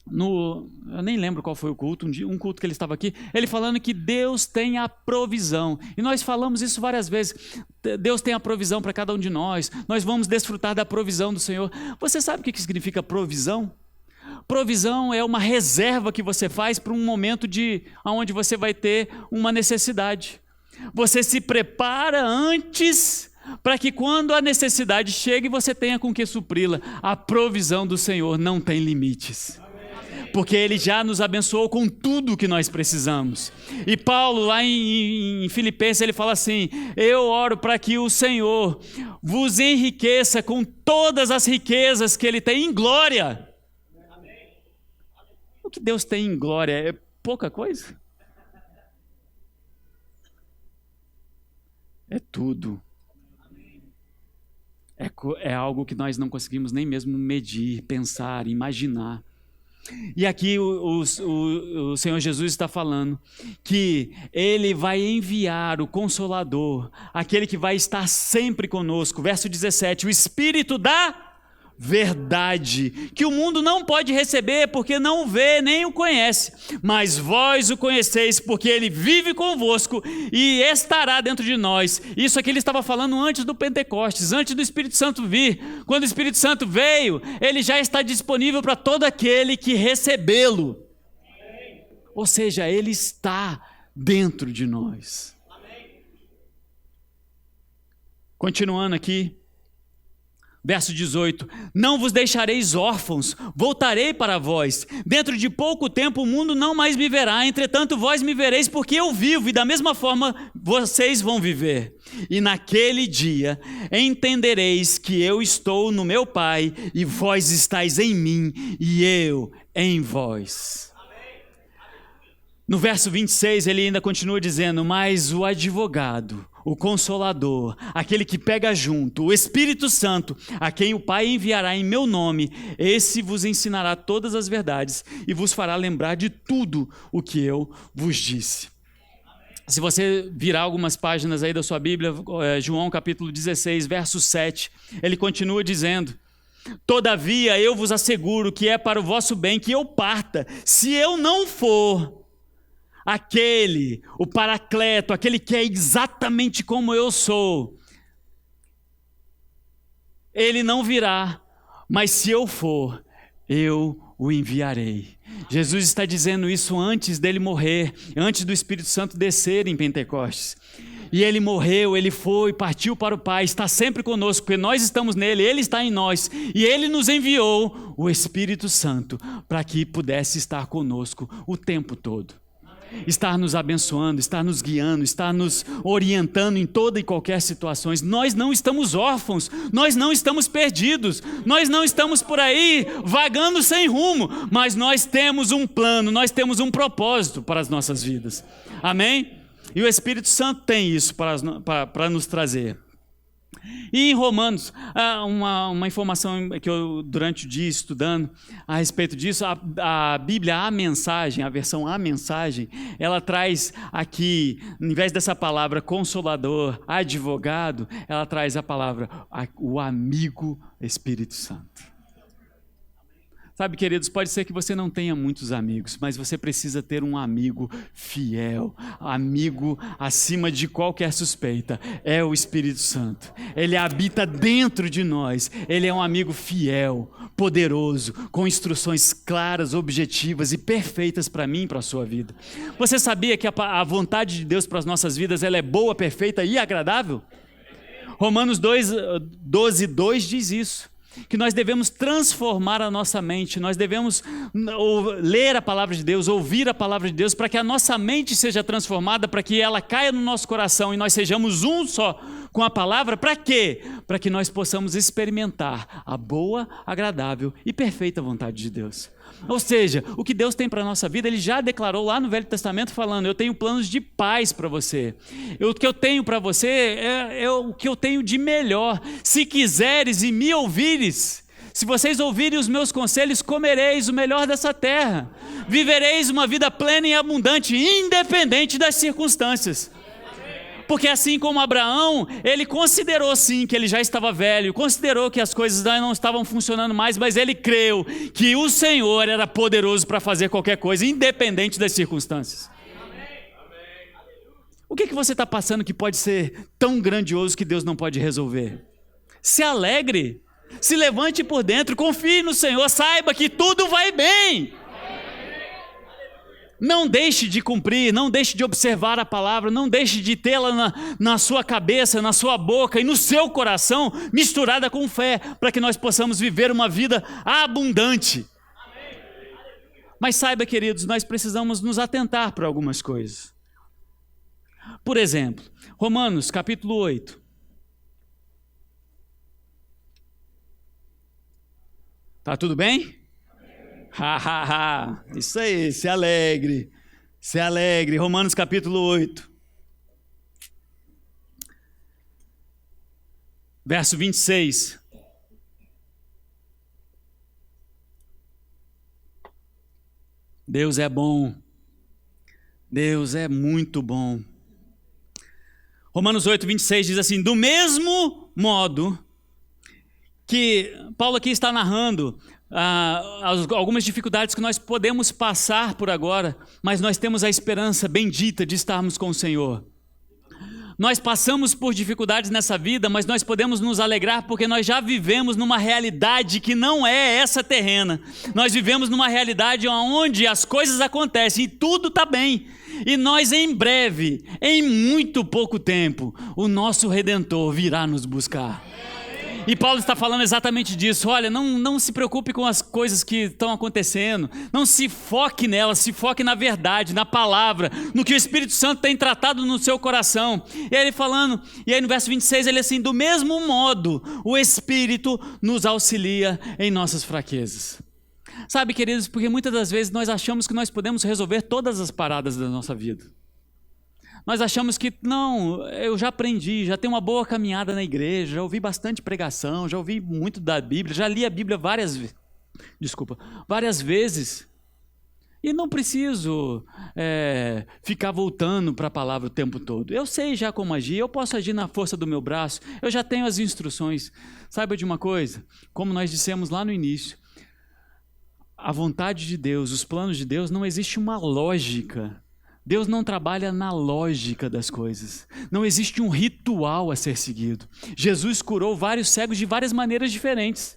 eu nem lembro qual foi o culto, um culto que ele estava aqui, ele falando que Deus tem a provisão, e nós falamos isso várias vezes. Deus tem a provisão para cada um de nós vamos desfrutar da provisão do Senhor. Você sabe o que significa provisão? Provisão é uma reserva que você faz para um momento onde você vai ter uma necessidade. Você se prepara antes para que quando a necessidade chegue, você tenha com que supri-la. A provisão do Senhor não tem limites, porque Ele já nos abençoou com tudo o que nós precisamos. E Paulo, lá em Filipenses, ele fala assim, eu oro para que o Senhor vos enriqueça com todas as riquezas que Ele tem em glória. O que Deus tem em glória é pouca coisa? É tudo. É algo que nós não conseguimos nem mesmo medir, pensar, imaginar. E aqui o Senhor Jesus está falando que Ele vai enviar o Consolador, aquele que vai estar sempre conosco. Verso 17, o Espírito da verdade, que o mundo não pode receber, porque não o vê nem o conhece, mas vós o conheceis, porque Ele vive convosco e estará dentro de nós. Isso aqui ele estava falando antes do Pentecostes, antes do Espírito Santo vir. Quando o Espírito Santo veio, Ele já está disponível para todo aquele que recebê-lo. Ou seja, Ele está dentro de nós. Continuando aqui, verso 18, não vos deixareis órfãos, voltarei para vós. Dentro de pouco tempo o mundo não mais me verá, entretanto vós me vereis, porque eu vivo, e da mesma forma vocês vão viver. E naquele dia entendereis que eu estou no meu Pai, e vós estáis em mim, e eu em vós. No verso 26 ele ainda continua dizendo, mas o advogado, o Consolador, aquele que pega junto, o Espírito Santo, a quem o Pai enviará em meu nome, esse vos ensinará todas as verdades e vos fará lembrar de tudo o que eu vos disse. Se você virar algumas páginas aí da sua Bíblia, João capítulo 16, verso 7, ele continua dizendo, todavia eu vos asseguro que é para o vosso bem que eu parta. Se eu não for, o Paracleto, aquele que é exatamente como eu sou, ele não virá, mas se eu for, eu o enviarei. Jesus está dizendo isso antes dele morrer, antes do Espírito Santo descer em Pentecostes. E ele morreu, ele foi, partiu para o Pai, está sempre conosco, porque nós estamos nele, ele está em nós. E ele nos enviou o Espírito Santo para que pudesse estar conosco o tempo todo. Estar nos abençoando, estar nos guiando, estar nos orientando em toda e qualquer situação. Nós não estamos órfãos, nós não estamos perdidos, nós não estamos por aí vagando sem rumo, mas nós temos um plano, nós temos um propósito para as nossas vidas. Amém? E o Espírito Santo tem isso para nos trazer. E em Romanos, uma informação que eu, durante o dia estudando a respeito disso, a Bíblia, a mensagem, a versão A Mensagem, ela traz aqui, em vez dessa palavra consolador, advogado, ela traz a palavra o amigo Espírito Santo. Sabe, queridos, pode ser que você não tenha muitos amigos, mas você precisa ter um amigo fiel, amigo acima de qualquer suspeita, é o Espírito Santo. Ele habita dentro de nós, ele é um amigo fiel, poderoso, com instruções claras, objetivas e perfeitas para mim e para a sua vida. Você sabia que a vontade de Deus para as nossas vidas, ela é boa, perfeita e agradável? Romanos 12:2 diz isso. Que nós devemos transformar a nossa mente, nós devemos ler a palavra de Deus, ouvir a palavra de Deus, para que a nossa mente seja transformada, para que ela caia no nosso coração e nós sejamos um só com a palavra. Para quê? Para que nós possamos experimentar a boa, agradável e perfeita vontade de Deus. Ou seja, o que Deus tem para a nossa vida, Ele já declarou lá no Velho Testamento falando: eu tenho planos de paz para você. O que eu tenho para você é o que eu tenho de melhor. Se quiseres e me ouvires, se vocês ouvirem os meus conselhos, comereis o melhor dessa terra. Vivereis uma vida plena e abundante, independente das circunstâncias. Porque assim como Abraão, ele considerou sim que ele já estava velho, considerou que as coisas não estavam funcionando mais, mas ele creu que o Senhor era poderoso para fazer qualquer coisa, independente das circunstâncias. O que você está passando que pode ser tão grandioso que Deus não pode resolver? Se alegre, se levante por dentro, confie no Senhor, saiba que tudo vai bem. Não deixe de cumprir, não deixe de observar a palavra, não deixe de tê-la na sua cabeça, na sua boca e no seu coração, misturada com fé, para que nós possamos viver uma vida abundante. Mas saiba, queridos, nós precisamos nos atentar para algumas coisas. Por exemplo, Romanos capítulo 8. Tá tudo bem? Isso aí, se alegre, se alegre. Romanos capítulo 8, verso 26. Deus é bom, Deus é muito bom. Romanos 8, 26 diz assim: do mesmo modo que Paulo aqui está narrando algumas dificuldades que nós podemos passar por agora, mas nós temos a esperança bendita de estarmos com o Senhor. Nós passamos por dificuldades nessa vida, mas nós podemos nos alegrar porque nós já vivemos numa realidade que não é essa terrena. Nós vivemos numa realidade onde as coisas acontecem e tudo está bem. E nós em breve, em muito pouco tempo, o nosso Redentor virá nos buscar. E Paulo está falando exatamente disso. Olha, não se preocupe com as coisas que estão acontecendo. Não se foque nelas, se foque na verdade, na palavra, no que o Espírito Santo tem tratado no seu coração. E aí ele falando, e aí no verso 26 ele assim: do mesmo modo, o Espírito nos auxilia em nossas fraquezas. Sabe, queridos, porque muitas das vezes nós achamos que nós podemos resolver todas as paradas da nossa vida. Nós achamos que, não, eu já aprendi, já tenho uma boa caminhada na igreja, já ouvi bastante pregação, já ouvi muito da Bíblia, já li a Bíblia várias vezes. E não preciso ficar voltando para a palavra o tempo todo. Eu sei já como agir, eu posso agir na força do meu braço, eu já tenho as instruções. Saiba de uma coisa, como nós dissemos lá no início, a vontade de Deus, os planos de Deus, não existe uma lógica. Deus não trabalha na lógica das coisas. Não existe um ritual a ser seguido. Jesus curou vários cegos de várias maneiras diferentes.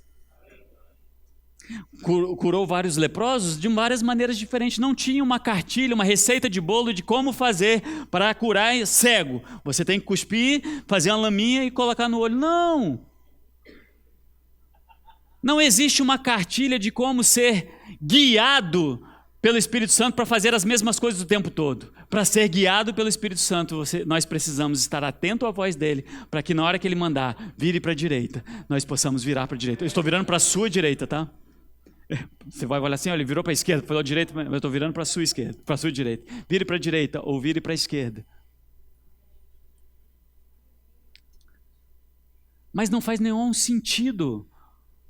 Curou vários leprosos de várias maneiras diferentes. Não tinha uma cartilha, uma receita de bolo de como fazer para curar cego. Você tem que cuspir, fazer uma laminha e colocar no olho. Não! Não existe uma cartilha de como ser guiado pelo Espírito Santo para fazer as mesmas coisas o tempo todo. Para ser guiado pelo Espírito Santo, nós precisamos estar atento à voz dele, para que na hora que ele mandar, vire para a direita, nós possamos virar para a direita. Eu estou virando para a sua direita, tá? Você vai olhar assim, olha, ele virou para a esquerda, falou direita, mas eu estou virando para a sua esquerda, para a sua direita. Vire para a direita ou vire para a esquerda. Mas não faz nenhum sentido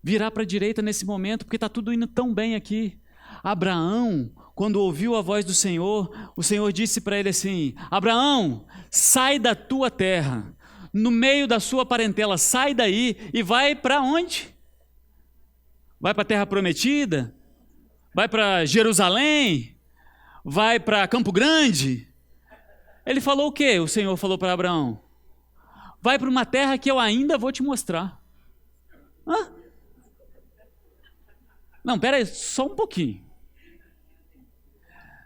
virar para a direita nesse momento, porque está tudo indo tão bem aqui. Abraão, quando ouviu a voz do Senhor, o Senhor disse para ele assim: Abraão, sai da tua terra, no meio da sua parentela, sai daí e vai para onde? Vai para a terra prometida? Vai para Jerusalém? Vai para Campo Grande? Ele falou o quê? O Senhor falou para Abraão: vai para uma terra que eu ainda vou te mostrar. Hã? Não, pera aí, só um pouquinho.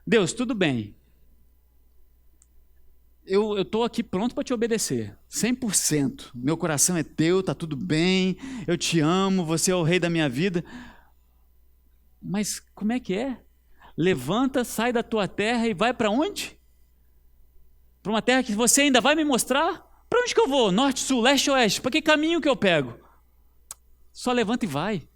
Deus, tudo bem. Eu estou aqui pronto para te obedecer, 100%. Meu coração é teu, está tudo bem, eu te amo, você é o rei da minha vida. Mas como é que é? Levanta, sai da tua terra e vai para onde? Para uma terra que você ainda vai me mostrar? Para onde que eu vou? Norte, sul, leste, oeste? Para que caminho que eu pego? Só levanta e vai.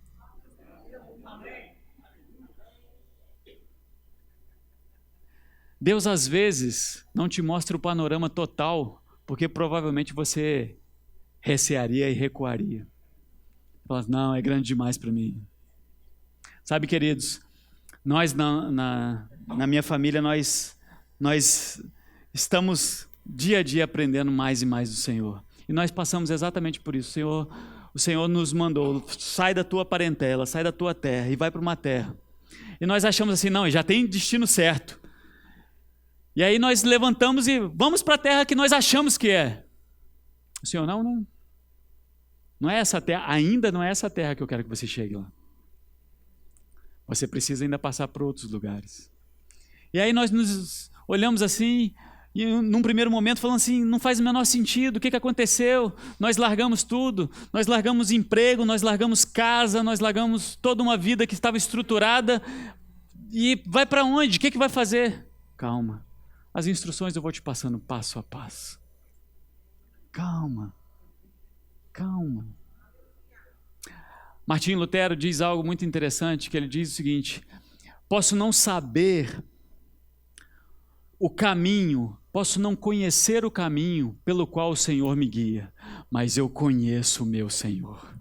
Deus às vezes não te mostra o panorama total, porque provavelmente você recearia e recuaria. Fala, não, é grande demais para mim. Sabe, queridos, nós na minha família, nós estamos dia a dia aprendendo mais e mais do Senhor. E nós passamos exatamente por isso. O Senhor nos mandou, sai da tua parentela, sai da tua terra e vai para uma terra. E nós achamos assim, não, já tem destino certo. E aí nós levantamos e vamos para a terra que nós achamos que é. O Senhor, não é essa terra, ainda não é essa terra que eu quero que você chegue lá. Você precisa ainda passar por outros lugares. E aí nós nos olhamos assim, e num primeiro momento falando assim, não faz o menor sentido, o que aconteceu? Nós largamos tudo, nós largamos emprego, nós largamos casa, nós largamos toda uma vida que estava estruturada, e vai para onde? O que vai fazer? Calma. As instruções eu vou te passando passo a passo. Calma. Calma. Martinho Lutero diz algo muito interessante, que ele diz o seguinte: posso não saber o caminho, posso não conhecer o caminho pelo qual o Senhor me guia, mas eu conheço o meu Senhor.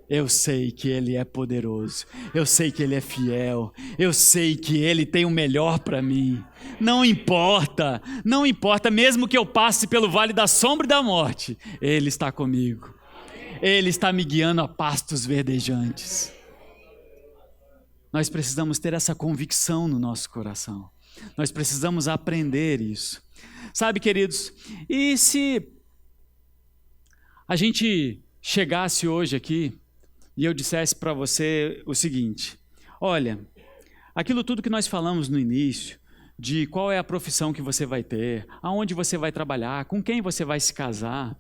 Eu sei que Ele é poderoso, eu sei que Ele é fiel, eu sei que Ele tem o melhor para mim. Não importa, mesmo que eu passe pelo vale da sombra e da morte, Ele está comigo. Ele está me guiando a pastos verdejantes. Nós precisamos ter essa convicção no nosso coração. Nós precisamos aprender isso. Sabe, queridos, e se a gente chegasse hoje aqui e eu dissesse para você o seguinte: olha, aquilo tudo que nós falamos no início, de qual é a profissão que você vai ter, aonde você vai trabalhar, com quem você vai se casar,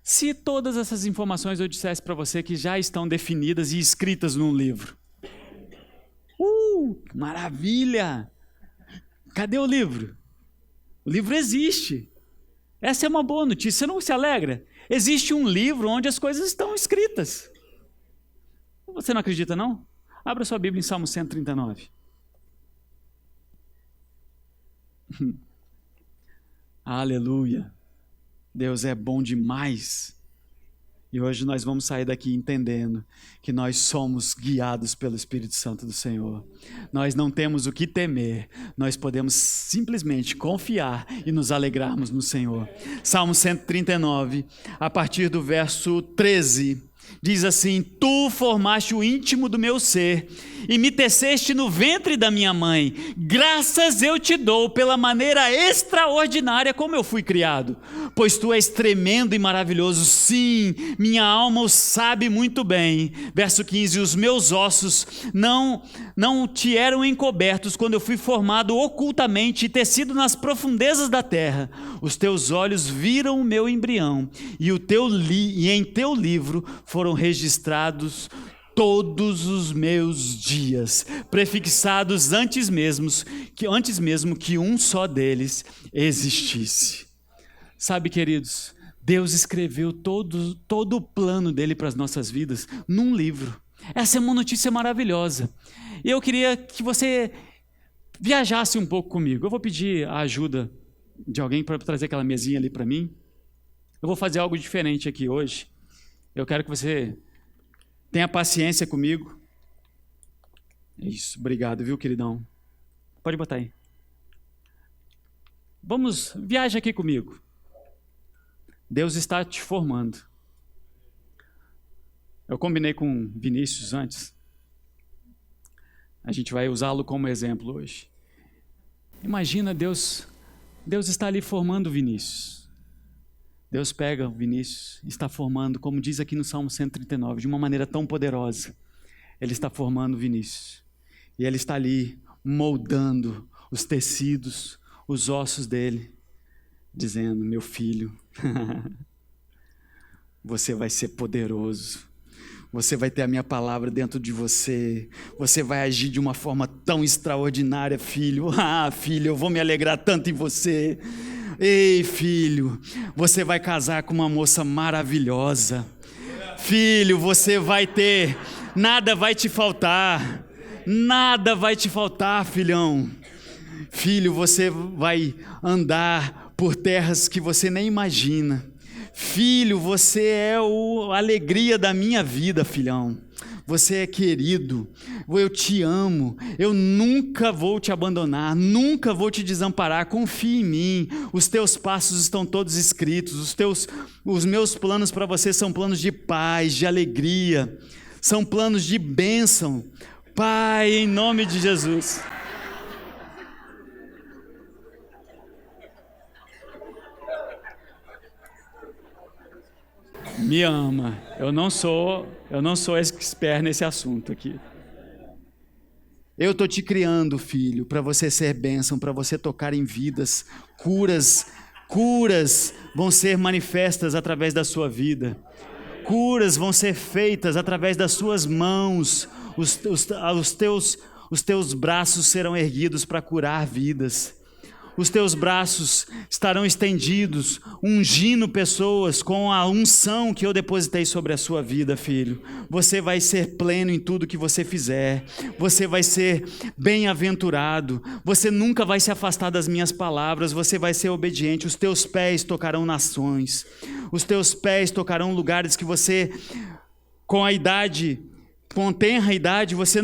se todas essas informações eu dissesse para você que já estão definidas e escritas num livro. Maravilha! Cadê o livro? O livro existe. Essa é uma boa notícia, você não se alegra? Existe um livro onde as coisas estão escritas. Você não acredita, não? Abra sua Bíblia em Salmo 139. Aleluia. Deus é bom demais. E hoje nós vamos sair daqui entendendo que nós somos guiados pelo Espírito Santo do Senhor. Nós não temos o que temer, nós podemos simplesmente confiar e nos alegrarmos no Senhor. Salmo 139, a partir do verso 13, Diz assim: tu formaste o íntimo do meu ser e me teceste no ventre da minha mãe. Graças eu te dou pela maneira extraordinária como eu fui criado, pois tu és tremendo e maravilhoso. Sim, minha alma o sabe muito bem. Verso 15: os meus ossos não te eram encobertos quando eu fui formado ocultamente e tecido nas profundezas da terra. Os teus olhos viram o meu embrião e em teu livro foram registrados todos os meus dias, prefixados antes mesmo que um só deles existisse. Sabe, queridos, Deus escreveu todo o plano dele para as nossas vidas num livro. Essa é uma notícia maravilhosa. E eu queria que você viajasse um pouco comigo. Eu vou pedir a ajuda de alguém para trazer aquela mesinha ali para mim. Eu vou fazer algo diferente aqui hoje. Eu quero que você tenha paciência comigo. Isso, obrigado, viu, queridão? Pode botar aí. Viaja aqui comigo. Deus está te formando. Eu combinei com Vinícius antes. A gente vai usá-lo como exemplo hoje. Imagina Deus está ali formando Vinícius. Deus pega o Vinícius e está formando, como diz aqui no Salmo 139, de uma maneira tão poderosa. Ele está formando Vinícius. E ele está ali moldando os tecidos, os ossos dele, dizendo: meu filho, você vai ser poderoso. Você vai ter a minha palavra dentro de você. Você vai agir de uma forma tão extraordinária, filho. Ah, filho, eu vou me alegrar tanto em você. Ei, filho, você vai casar com uma moça maravilhosa. Filho, você vai ter, nada vai te faltar. Nada vai te faltar, filhão. Filho, você vai andar por terras que você nem imagina. Filho, você é a alegria da minha vida, filhão. Você é querido, eu te amo, eu nunca vou te abandonar, nunca vou te desamparar, confia em mim, os teus passos estão todos escritos, os meus planos para você são planos de paz, de alegria, são planos de bênção. Pai, em nome de Jesus. Me ama. Eu não sou expert nesse assunto aqui. Eu estou te criando, filho, para você ser bênção, para você tocar em vidas. Curas vão ser manifestas através da sua vida. Curas vão ser feitas através das suas mãos. Os teus braços serão erguidos para curar vidas. Os teus braços estarão estendidos, ungindo pessoas com a unção que eu depositei sobre a sua vida, filho. Você vai ser pleno em tudo que você fizer. Você vai ser bem-aventurado. Você nunca vai se afastar das minhas palavras. Você vai ser obediente. Os teus pés tocarão nações. Os teus pés tocarão lugares que você, com tenra idade, você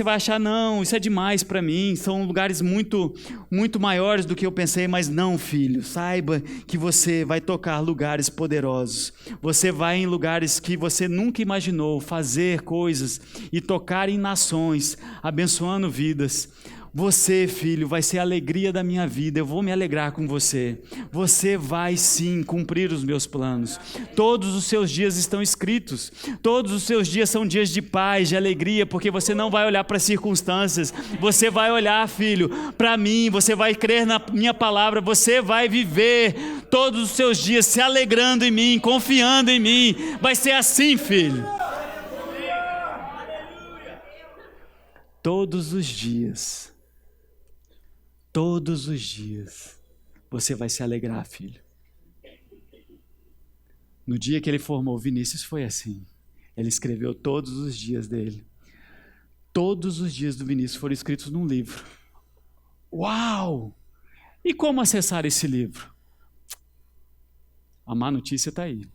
vai achar: não, isso é demais para mim, são lugares muito, muito maiores do que eu pensei. Mas não, filho, saiba que você vai tocar lugares poderosos, você vai em lugares que você nunca imaginou, fazer coisas e tocar em nações, abençoando vidas. Você, filho, vai ser a alegria da minha vida. Eu vou me alegrar com você. Você vai sim cumprir os meus planos. Todos os seus dias estão escritos. Todos os seus dias são dias de paz, de alegria, porque você não vai olhar para as circunstâncias. Você vai olhar, filho, para mim. Você vai crer na minha palavra. Você vai viver todos os seus dias se alegrando em mim, confiando em mim. Vai ser assim, filho. Todos os dias você vai se alegrar, filho. No dia que ele formou Vinícius foi assim. Ele escreveu todos os dias dele. Todos os dias do Vinícius foram escritos num livro. Uau! E como acessar esse livro? A má notícia está aí.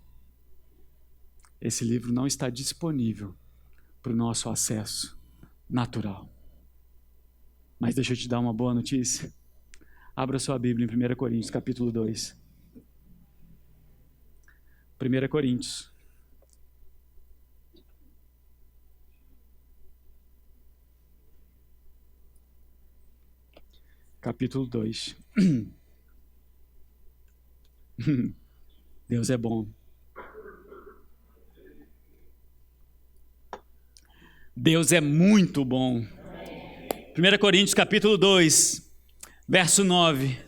Esse livro não está disponível para o nosso acesso natural. Mas deixa eu te dar uma boa notícia. Abra sua Bíblia em 1 Coríntios, capítulo 2. 1 Coríntios. capítulo 2. Deus é bom. Deus é muito bom. 1 Coríntios capítulo 2, verso 9.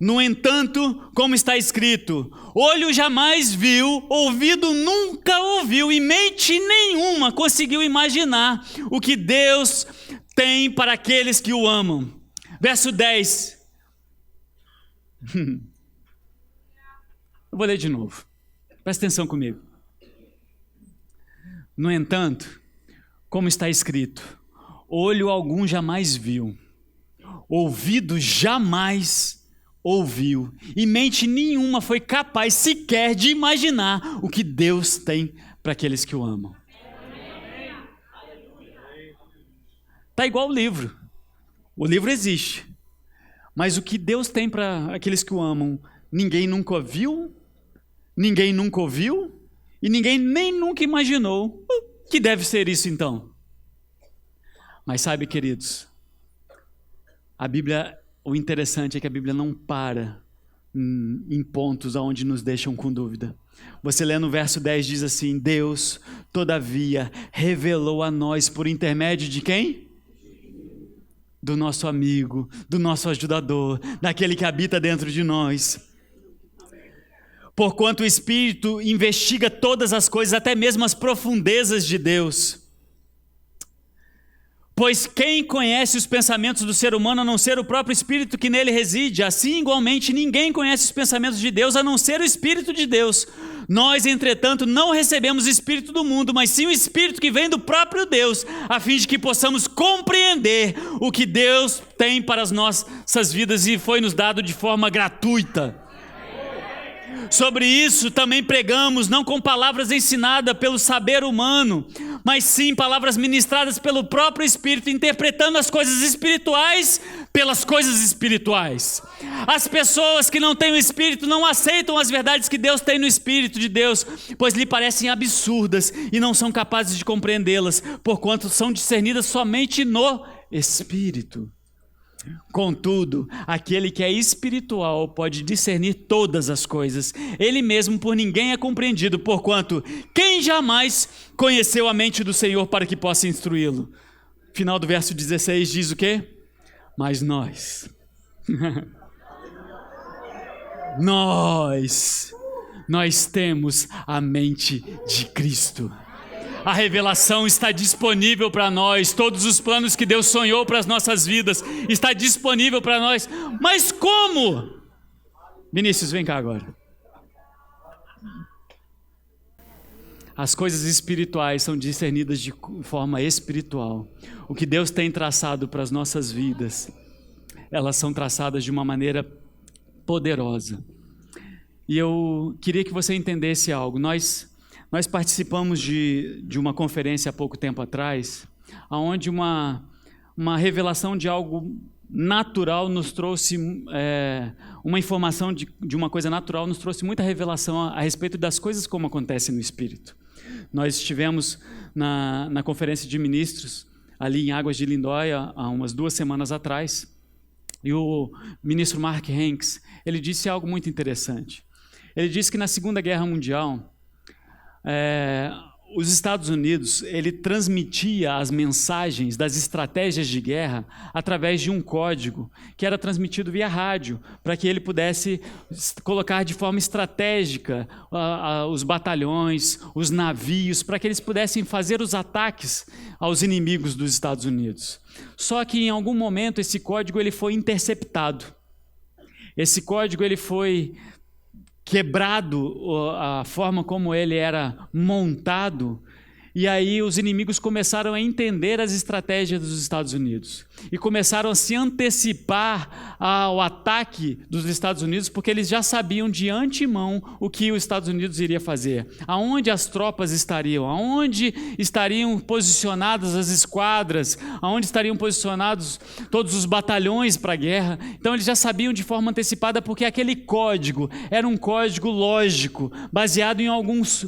No entanto, como está escrito, olho jamais viu, ouvido nunca ouviu e mente nenhuma conseguiu imaginar o que Deus tem para aqueles que o amam. Verso 10. Eu vou ler de novo. Presta atenção comigo. No entanto, como está escrito, olho algum jamais viu, ouvido jamais ouviu, e mente nenhuma foi capaz sequer de imaginar o que Deus tem para aqueles que o amam. Está igual o livro. O livro existe, mas o que Deus tem para aqueles que o amam, ninguém nunca viu, ninguém nunca ouviu, e ninguém nem nunca imaginou. Que deve ser isso então? Mas sabe, queridos, a Bíblia, o interessante é que a Bíblia não para em pontos onde nos deixam com dúvida. Você lê no verso 10, diz assim: Deus, todavia, revelou a nós por intermédio de quem? Do nosso amigo, do nosso ajudador, daquele que habita dentro de nós. Porquanto o Espírito investiga todas as coisas, até mesmo as profundezas de Deus. Pois quem conhece os pensamentos do ser humano a não ser o próprio Espírito que nele reside? Assim, igualmente, ninguém conhece os pensamentos de Deus a não ser o Espírito de Deus. Nós, entretanto, não recebemos o Espírito do mundo, mas sim o Espírito que vem do próprio Deus, a fim de que possamos compreender o que Deus tem para as nossas vidas e foi nos dado de forma gratuita. Sobre isso também pregamos, não com palavras ensinadas pelo saber humano, mas sim palavras ministradas pelo próprio Espírito, interpretando as coisas espirituais pelas coisas espirituais. As pessoas que não têm o Espírito não aceitam as verdades que Deus tem no Espírito de Deus, pois lhe parecem absurdas e não são capazes de compreendê-las, porquanto são discernidas somente no Espírito. Contudo, aquele que é espiritual pode discernir todas as coisas. Ele mesmo por ninguém é compreendido, porquanto quem jamais conheceu a mente do Senhor para que possa instruí-lo? Final do verso 16 diz o quê? Mas nós temos a mente de Cristo. A revelação está disponível para nós, todos os planos que Deus sonhou para as nossas vidas, está disponível para nós, mas como? Vinícius, vem cá agora. As coisas espirituais são discernidas de forma espiritual. O que Deus tem traçado para as nossas vidas, elas são traçadas de uma maneira poderosa. E eu queria que você entendesse algo. Nós participamos de uma conferência há pouco tempo atrás, onde uma revelação de algo natural nos trouxe, uma informação de uma coisa natural nos trouxe muita revelação a respeito das coisas como acontecem no Espírito. Nós estivemos na conferência de ministros, ali em Águas de Lindóia, há umas 2 semanas atrás, e o ministro Mark Hanks, ele disse algo muito interessante. Ele disse que na Segunda Guerra Mundial, os Estados Unidos, ele transmitia as mensagens das estratégias de guerra através de um código que era transmitido via rádio, para que ele pudesse colocar de forma estratégica os batalhões, os navios, para que eles pudessem fazer os ataques aos inimigos dos Estados Unidos. Só que em algum momento esse código ele foi interceptado. Esse código ele foi quebrado, a forma como ele era montado, e aí os inimigos começaram a entender as estratégias dos Estados Unidos e começaram a se antecipar ao ataque dos Estados Unidos, porque eles já sabiam de antemão o que os Estados Unidos iria fazer, aonde as tropas estariam, aonde estariam posicionadas as esquadras, aonde estariam posicionados todos os batalhões para a guerra. Então eles já sabiam de forma antecipada, porque aquele código era um código lógico, baseado em alguns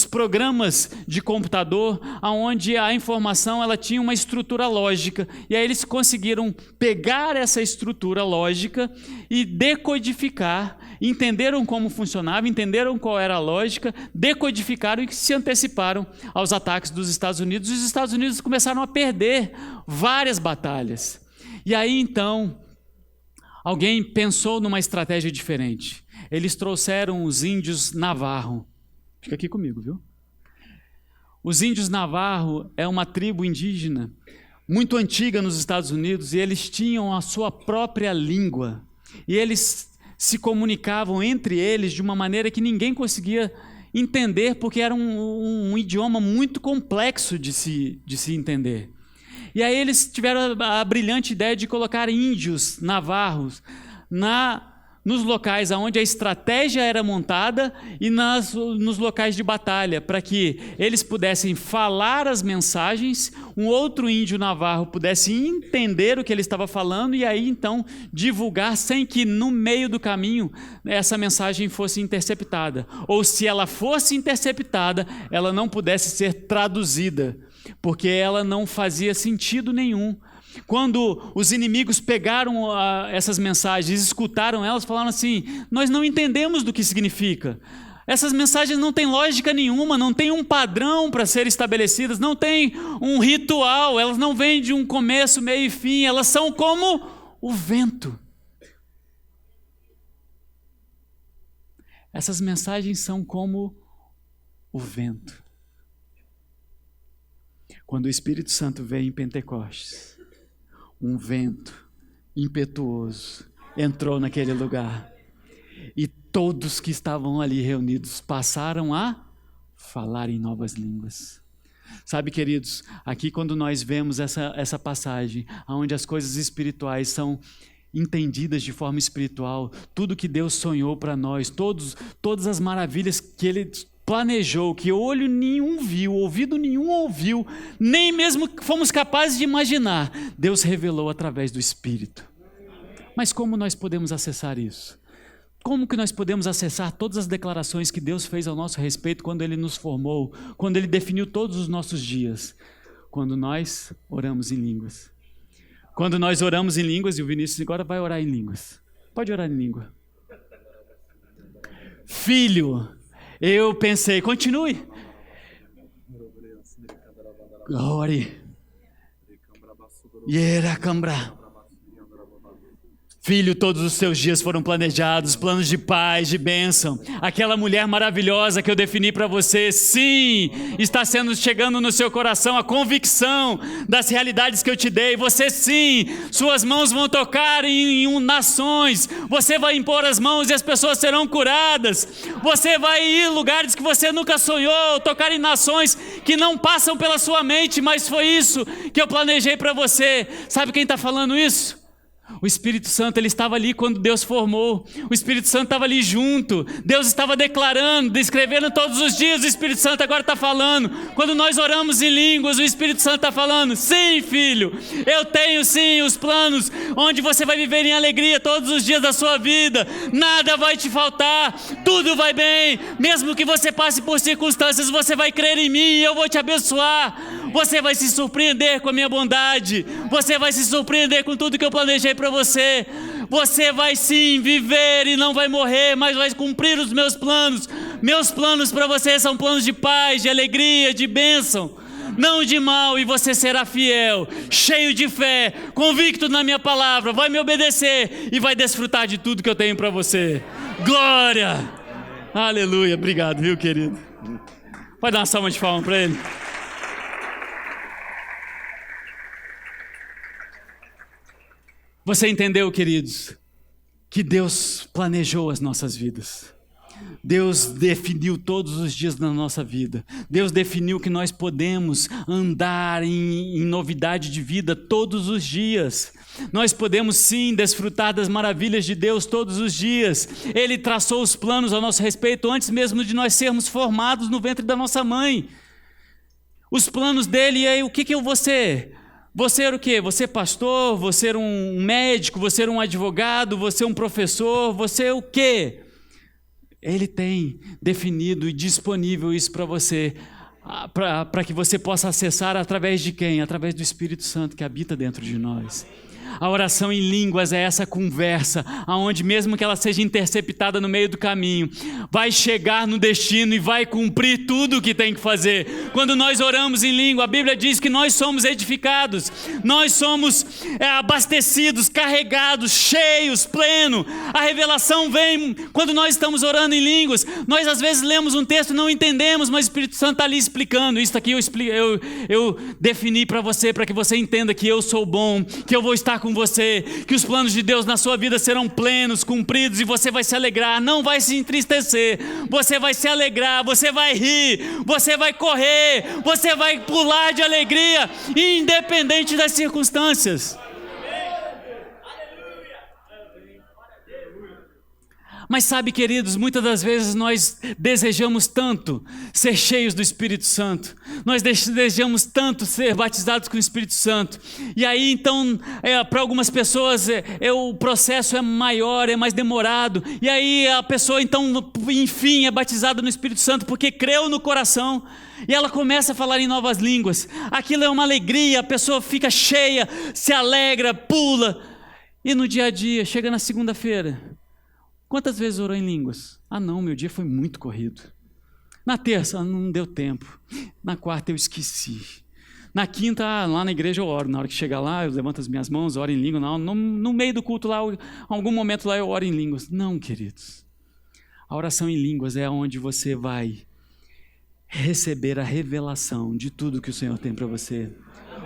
programas de computador, onde a informação ela tinha uma estrutura lógica, e aí eles conseguiram pegar essa estrutura lógica e decodificar. Entenderam como funcionava, entenderam qual era a lógica, decodificaram e se anteciparam aos ataques dos Estados Unidos. E os Estados Unidos começaram a perder várias batalhas. E aí, então, alguém pensou numa estratégia diferente. Eles trouxeram os índios Navarro. Fica aqui comigo, viu? Os índios Navarro é uma tribo indígena muito antiga nos Estados Unidos e eles tinham a sua própria língua. E eles se comunicavam entre eles de uma maneira que ninguém conseguia entender, porque era um idioma muito complexo de se entender. E aí eles tiveram a brilhante ideia de colocar índios navarros nos locais onde a estratégia era montada e nos locais de batalha, para que eles pudessem falar as mensagens, um outro índio navarro pudesse entender o que ele estava falando e aí então divulgar sem que no meio do caminho essa mensagem fosse interceptada. Ou se ela fosse interceptada, ela não pudesse ser traduzida, porque ela não fazia sentido nenhum. Quando os inimigos pegaram essas mensagens, escutaram elas, falaram assim: nós não entendemos do que significa. Essas mensagens não têm lógica nenhuma, não tem um padrão para ser estabelecidas, não tem um ritual, elas não vêm de um começo, meio e fim, elas são como o vento. Essas mensagens são como o vento. Quando o Espírito Santo veio em Pentecostes, um vento impetuoso entrou naquele lugar e todos que estavam ali reunidos passaram a falar em novas línguas. Sabe, queridos, aqui quando nós vemos essa passagem, onde as coisas espirituais são entendidas de forma espiritual, tudo que Deus sonhou para nós, todas as maravilhas que Ele planejou, que olho nenhum viu, ouvido nenhum ouviu, nem mesmo fomos capazes de imaginar, Deus revelou através do Espírito. Mas como nós podemos acessar isso? Como que nós podemos acessar todas as declarações que Deus fez ao nosso respeito quando Ele nos formou, quando Ele definiu todos os nossos dias? Quando nós oramos em línguas. Quando nós oramos em línguas, e o Vinícius agora vai orar em línguas. Pode orar em língua. Filho, eu pensei, continue. Glória. Yeracambra. Filho, todos os seus dias foram planejados, planos de paz, de bênção. Aquela mulher maravilhosa que eu defini para você, sim, está chegando no seu coração a convicção das realidades que eu te dei. Você sim, suas mãos vão tocar em nações. Você vai impor as mãos e as pessoas serão curadas. Você vai ir em lugares que você nunca sonhou, tocar em nações que não passam pela sua mente, mas foi isso que eu planejei para você. Sabe quem está falando isso? O Espírito Santo, ele estava ali quando Deus formou. O Espírito Santo estava ali junto. Deus estava declarando, descrevendo todos os dias. O Espírito Santo agora está falando. Quando nós oramos em línguas, o Espírito Santo está falando: sim, filho, eu tenho sim os planos onde você vai viver em alegria todos os dias da sua vida. Nada vai te faltar, tudo vai bem. Mesmo que você passe por circunstâncias, você vai crer em mim e eu vou te abençoar. Você vai se surpreender com a minha bondade. Você vai se surpreender com tudo que eu planejei para você. Você vai sim viver e não vai morrer, mas vai cumprir os meus planos. Meus planos para você são planos de paz, de alegria, de bênção, não de mal, e você será fiel, cheio de fé, convicto na minha palavra, vai me obedecer e vai desfrutar de tudo que eu tenho para você. Glória! Aleluia! Obrigado, viu, querido? Pode dar uma salva de palmas para ele. Você entendeu, queridos, que Deus planejou as nossas vidas. Deus definiu todos os dias da nossa vida. Deus definiu que nós podemos andar em novidade de vida todos os dias. Nós podemos sim desfrutar das maravilhas de Deus todos os dias. Ele traçou os planos a nosso respeito antes mesmo de nós sermos formados no ventre da nossa mãe. Os planos dele, e aí o que eu vou ser? Você era o quê? Você é pastor, você era um médico, você era um advogado, você é um professor, você é o quê? Ele tem definido e disponível isso para você, para que você possa acessar através de quem? Através do Espírito Santo que habita dentro de nós. A oração em línguas é essa conversa, aonde mesmo que ela seja interceptada no meio do caminho, vai chegar no destino e vai cumprir tudo o que tem que fazer. Quando nós oramos em língua, a Bíblia diz que nós somos edificados, nós somos abastecidos, carregados, cheios, pleno. A revelação vem quando nós estamos orando em línguas. Nós às vezes lemos um texto e não entendemos, mas o Espírito Santo está ali explicando. Isso aqui eu defini para você, para que você entenda que eu sou bom, que eu vou estar com você, que os planos de Deus na sua vida serão plenos, cumpridos, e você vai se alegrar, não vai se entristecer, você vai se alegrar, você vai rir, você vai correr, você vai pular de alegria, independente das circunstâncias. Mas sabe, queridos, muitas das vezes nós desejamos tanto ser cheios do Espírito Santo, nós desejamos tanto ser batizados com o Espírito Santo, e aí então, para algumas pessoas, o processo é maior, é mais demorado, e aí a pessoa então, enfim, é batizada no Espírito Santo, porque creu no coração, e ela começa a falar em novas línguas. Aquilo é uma alegria, a pessoa fica cheia, se alegra, pula, e no dia a dia, chega na segunda-feira, quantas vezes orou em línguas? Ah não, meu dia foi muito corrido. Na terça, não deu tempo. Na quarta eu esqueci. Na quinta, lá na igreja eu oro. Na hora que chegar lá, eu levanto as minhas mãos, oro em língua. No meio do culto lá, algum momento lá eu oro em línguas. Não, queridos. A oração em línguas é onde você vai receber a revelação de tudo que o Senhor tem para você.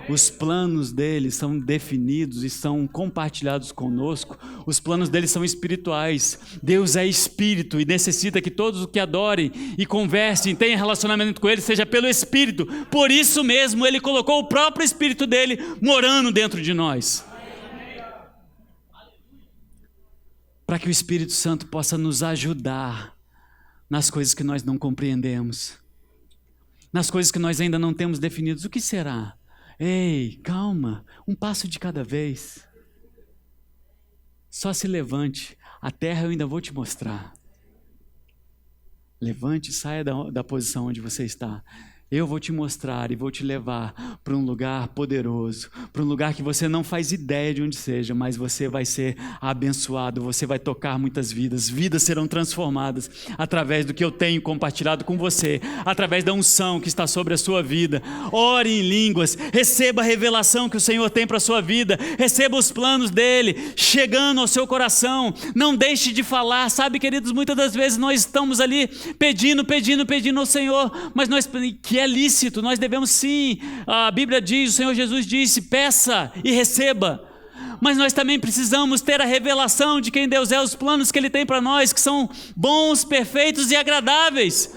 Os planos dele são definidos e são compartilhados conosco. Os planos dele são espirituais. Deus é espírito e necessita que todos os que adorem e conversem, tenham relacionamento com ele, seja pelo Espírito. Por isso mesmo ele colocou o próprio Espírito dele morando dentro de nós, para que o Espírito Santo possa nos ajudar nas coisas que nós não compreendemos, nas coisas que nós ainda não temos definidos. O que será? Ei, calma, um passo de cada vez. Só se levante, a terra eu ainda vou te mostrar. Levante e saia da posição onde você está. Eu vou te mostrar e vou te levar para um lugar poderoso, para um lugar que você não faz ideia de onde seja, mas você vai ser abençoado, você vai tocar muitas vidas, vidas serão transformadas através do que eu tenho compartilhado com você, através da unção que está sobre a sua vida. Ore em línguas, receba a revelação que o Senhor tem para a sua vida, receba os planos dele, chegando ao seu coração, não deixe de falar. Sabe, queridos, muitas das vezes nós estamos ali pedindo ao Senhor, mas que é lícito, nós devemos sim, a Bíblia diz, o Senhor Jesus disse, peça e receba, mas nós também precisamos ter a revelação de quem Deus é, os planos que Ele tem para nós, que são bons, perfeitos e agradáveis.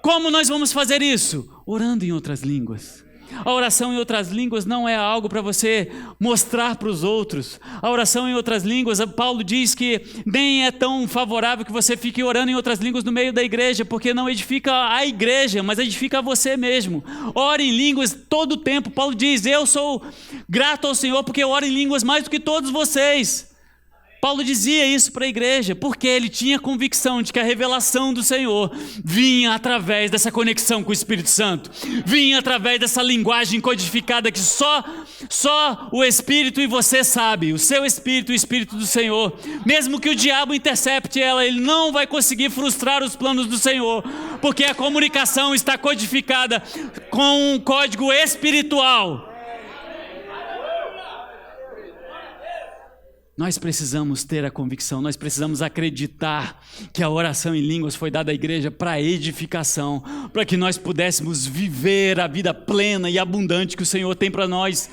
Como nós vamos fazer isso? Orando em outras línguas. A oração em outras línguas não é algo para você mostrar para os outros. A oração em outras línguas, Paulo diz que nem é tão favorável que você fique orando em outras línguas no meio da igreja, porque não edifica a igreja, mas edifica você mesmo. Ore em línguas todo o tempo. Paulo diz, eu sou grato ao Senhor porque eu oro em línguas mais do que todos vocês. Paulo dizia isso para a igreja, porque ele tinha convicção de que a revelação do Senhor vinha através dessa conexão com o Espírito Santo, vinha através dessa linguagem codificada que só o Espírito e você sabe, o seu Espírito e o Espírito do Senhor. Mesmo que o diabo intercepte ela, ele não vai conseguir frustrar os planos do Senhor, porque a comunicação está codificada com um código espiritual. Nós precisamos ter a convicção, nós precisamos acreditar que a oração em línguas foi dada à igreja para edificação, para que nós pudéssemos viver a vida plena e abundante que o Senhor tem para nós.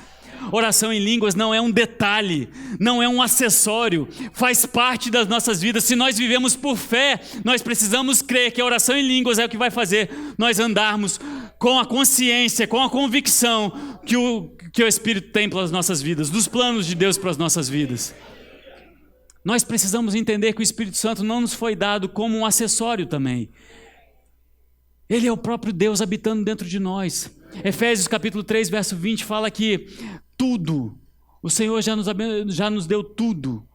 Oração em línguas não é um detalhe, não é um acessório, faz parte das nossas vidas. Se nós vivemos por fé, nós precisamos crer que a oração em línguas é o que vai fazer nós andarmos com a consciência, com a convicção que o Espírito tem pelas nossas vidas, dos planos de Deus para as nossas vidas. Nós precisamos entender que o Espírito Santo não nos foi dado como um acessório também. Ele é o próprio Deus habitando dentro de nós. Efésios capítulo 3, verso 20 fala que tudo, o Senhor já nos deu tudo,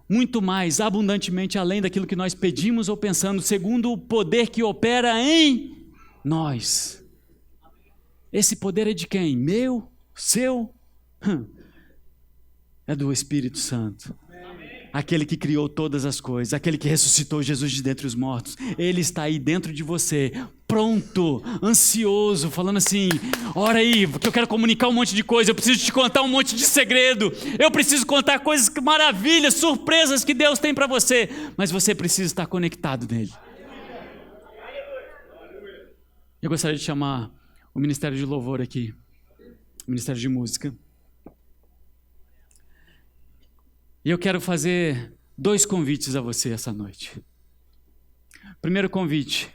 muito mais, abundantemente além daquilo que nós pedimos ou pensamos, segundo o poder que opera em nós. Esse poder é de quem? Meu? Seu? é do Espírito Santo. Aquele que criou todas as coisas, aquele que ressuscitou Jesus de dentre os mortos. Ele está aí dentro de você, pronto, ansioso, falando assim: ora aí, que eu quero comunicar um monte de coisa, eu preciso te contar um monte de segredo, eu preciso contar coisas, maravilhas, surpresas que Deus tem para você, mas você precisa estar conectado nele. Eu gostaria de chamar o Ministério de Louvor aqui, o Ministério de Música. E eu quero fazer 2 convites a você essa noite. Primeiro convite: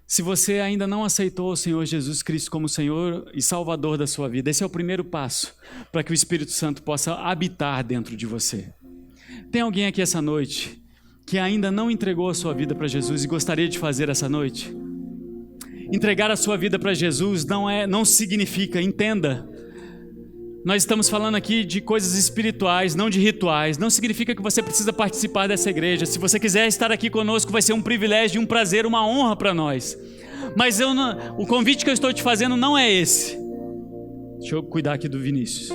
se você ainda não aceitou o Senhor Jesus Cristo como Senhor e Salvador da sua vida, esse é o primeiro passo para que o Espírito Santo possa habitar dentro de você. Tem alguém aqui essa noite que ainda não entregou a sua vida para Jesus e gostaria de fazer essa noite? Entregar a sua vida para Jesus não significa, entenda, nós estamos falando aqui de coisas espirituais, não de rituais. Não significa que você precisa participar dessa igreja. Se você quiser estar aqui conosco, vai ser um privilégio, um prazer, uma honra para nós. Mas o convite que eu estou te fazendo não é esse. Deixa eu cuidar aqui do Vinícius.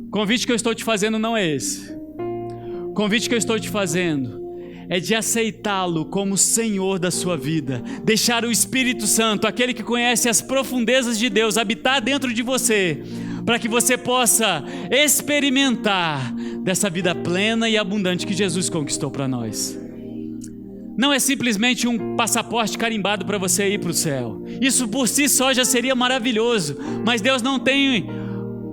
O convite que eu estou te fazendo não é esse. O convite que eu estou te fazendo é de aceitá-lo como Senhor da sua vida, deixar o Espírito Santo, aquele que conhece as profundezas de Deus, habitar dentro de você, para que você possa experimentar dessa vida plena e abundante que Jesus conquistou para nós. Não é simplesmente um passaporte carimbado para você ir para o céu. Isso por si só já seria maravilhoso, mas Deus não tem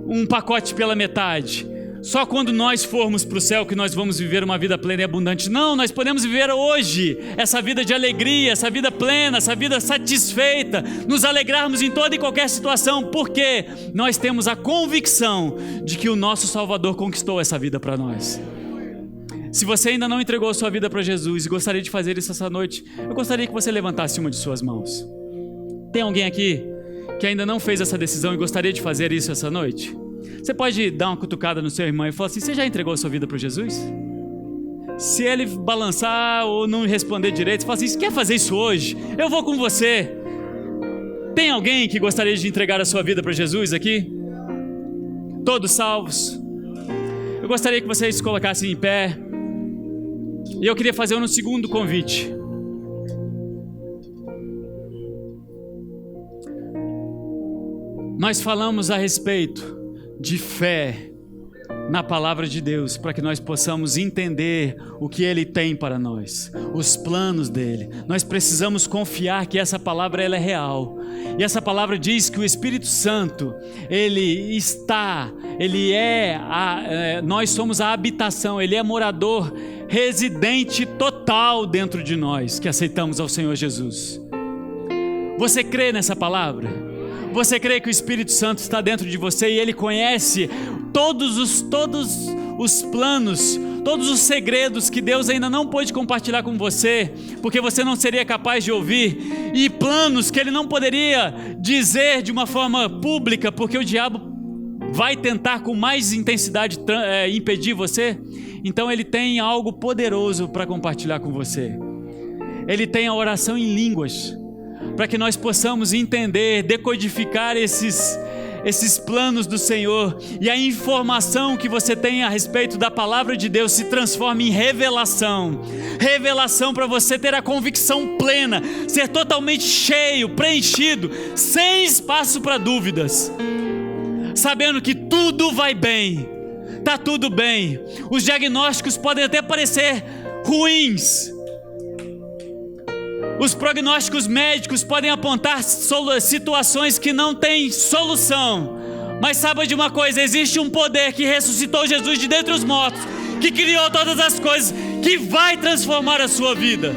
um pacote pela metade. Só quando nós formos para o céu que nós vamos viver uma vida plena e abundante. Não, nós podemos viver hoje essa vida de alegria, essa vida plena, essa vida satisfeita, nos alegrarmos em toda e qualquer situação, porque nós temos a convicção de que o nosso Salvador conquistou essa vida para nós. Se você ainda não entregou a sua vida para Jesus e gostaria de fazer isso essa noite, eu gostaria que você levantasse uma de suas mãos. Tem alguém aqui que ainda não fez essa decisão e gostaria de fazer isso essa noite? Você pode dar uma cutucada no seu irmão e falar assim: você já entregou a sua vida para Jesus? Se ele balançar ou não responder direito, você fala assim: você quer fazer isso hoje? Eu vou com você. Tem alguém que gostaria de entregar a sua vida para Jesus aqui? Todos salvos? Eu gostaria que vocês se colocassem em pé. E eu queria fazer um segundo convite. Nós falamos a respeito de fé na palavra de Deus, para que nós possamos entender o que Ele tem para nós, os planos dEle. Nós precisamos confiar que essa palavra ela é real. E essa palavra diz que o Espírito Santo, nós somos a habitação, Ele é morador, residente total dentro de nós, que aceitamos ao Senhor Jesus. Você crê nessa palavra? Você crê que o Espírito Santo está dentro de você e Ele conhece todos os planos, todos os segredos que Deus ainda não pôde compartilhar com você, porque você não seria capaz de ouvir, e planos que Ele não poderia dizer de uma forma pública, porque o diabo vai tentar com mais intensidade impedir você? Então Ele tem algo poderoso para compartilhar com você. Ele tem a oração em línguas, para que nós possamos entender, decodificar esses planos do Senhor, e a informação que você tem a respeito da palavra de Deus se transforma em revelação para você ter a convicção plena, ser totalmente cheio, preenchido, sem espaço para dúvidas, sabendo que tudo vai bem, está tudo bem. Os diagnósticos podem até parecer ruins, os prognósticos médicos podem apontar situações que não têm solução, mas saiba de uma coisa: existe um poder que ressuscitou Jesus de dentre os mortos, que criou todas as coisas, que vai transformar a sua vida.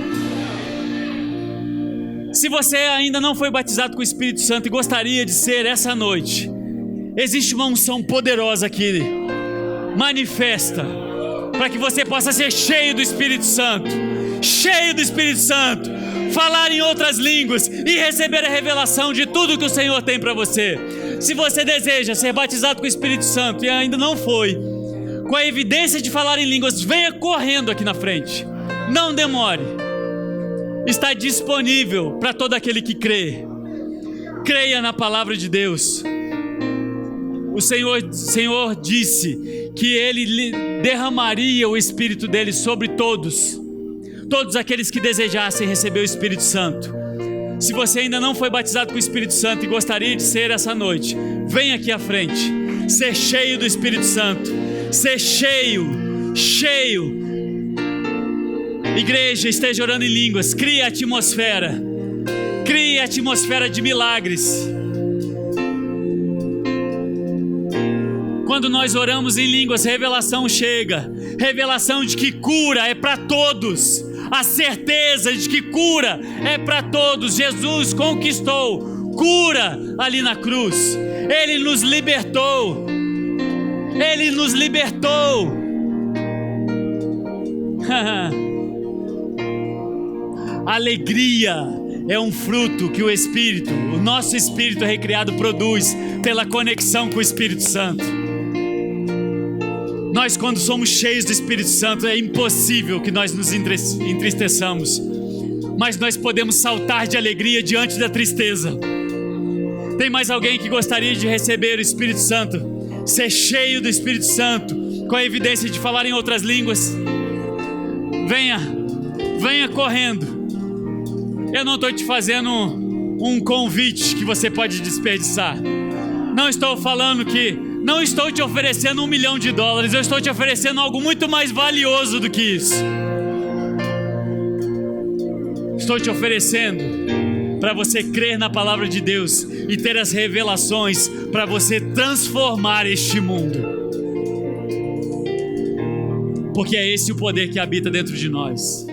Se você ainda não foi batizado com o Espírito Santo e gostaria de ser essa noite, existe uma unção poderosa aqui, manifesta, para que você possa ser cheio do Espírito Santo, falar em outras línguas e receber a revelação de tudo que o Senhor tem para você. Se você deseja ser batizado com o Espírito Santo e ainda não foi, com a evidência de falar em línguas, venha correndo aqui na frente, não demore. Está disponível para todo aquele que crê. Creia na palavra de Deus. O Senhor disse que Ele derramaria o Espírito dele sobre todos aqueles que desejassem receber o Espírito Santo. Se você ainda não foi batizado com o Espírito Santo e gostaria de ser essa noite, vem aqui à frente, ser cheio do Espírito Santo, ser cheio. Igreja, esteja orando em línguas, crie atmosfera de milagres. Quando nós oramos em línguas, revelação chega, revelação de que cura é para todos, a certeza de que cura é para todos. Jesus conquistou cura ali na cruz, Ele nos libertou, Alegria é um fruto que o nosso espírito recriado produz pela conexão com o Espírito Santo. Nós, quando somos cheios do Espírito Santo, é impossível que nós nos entristeçamos, mas nós podemos saltar de alegria diante da tristeza. Tem mais alguém que gostaria de receber o Espírito Santo, ser cheio do Espírito Santo, com a evidência de falar em outras línguas? Venha correndo. Eu não estou te fazendo um convite que você pode desperdiçar. Não estou te oferecendo $1 milhão, eu estou te oferecendo algo muito mais valioso do que isso. Estou te oferecendo para você crer na palavra de Deus e ter as revelações para você transformar este mundo. Porque é esse o poder que habita dentro de nós.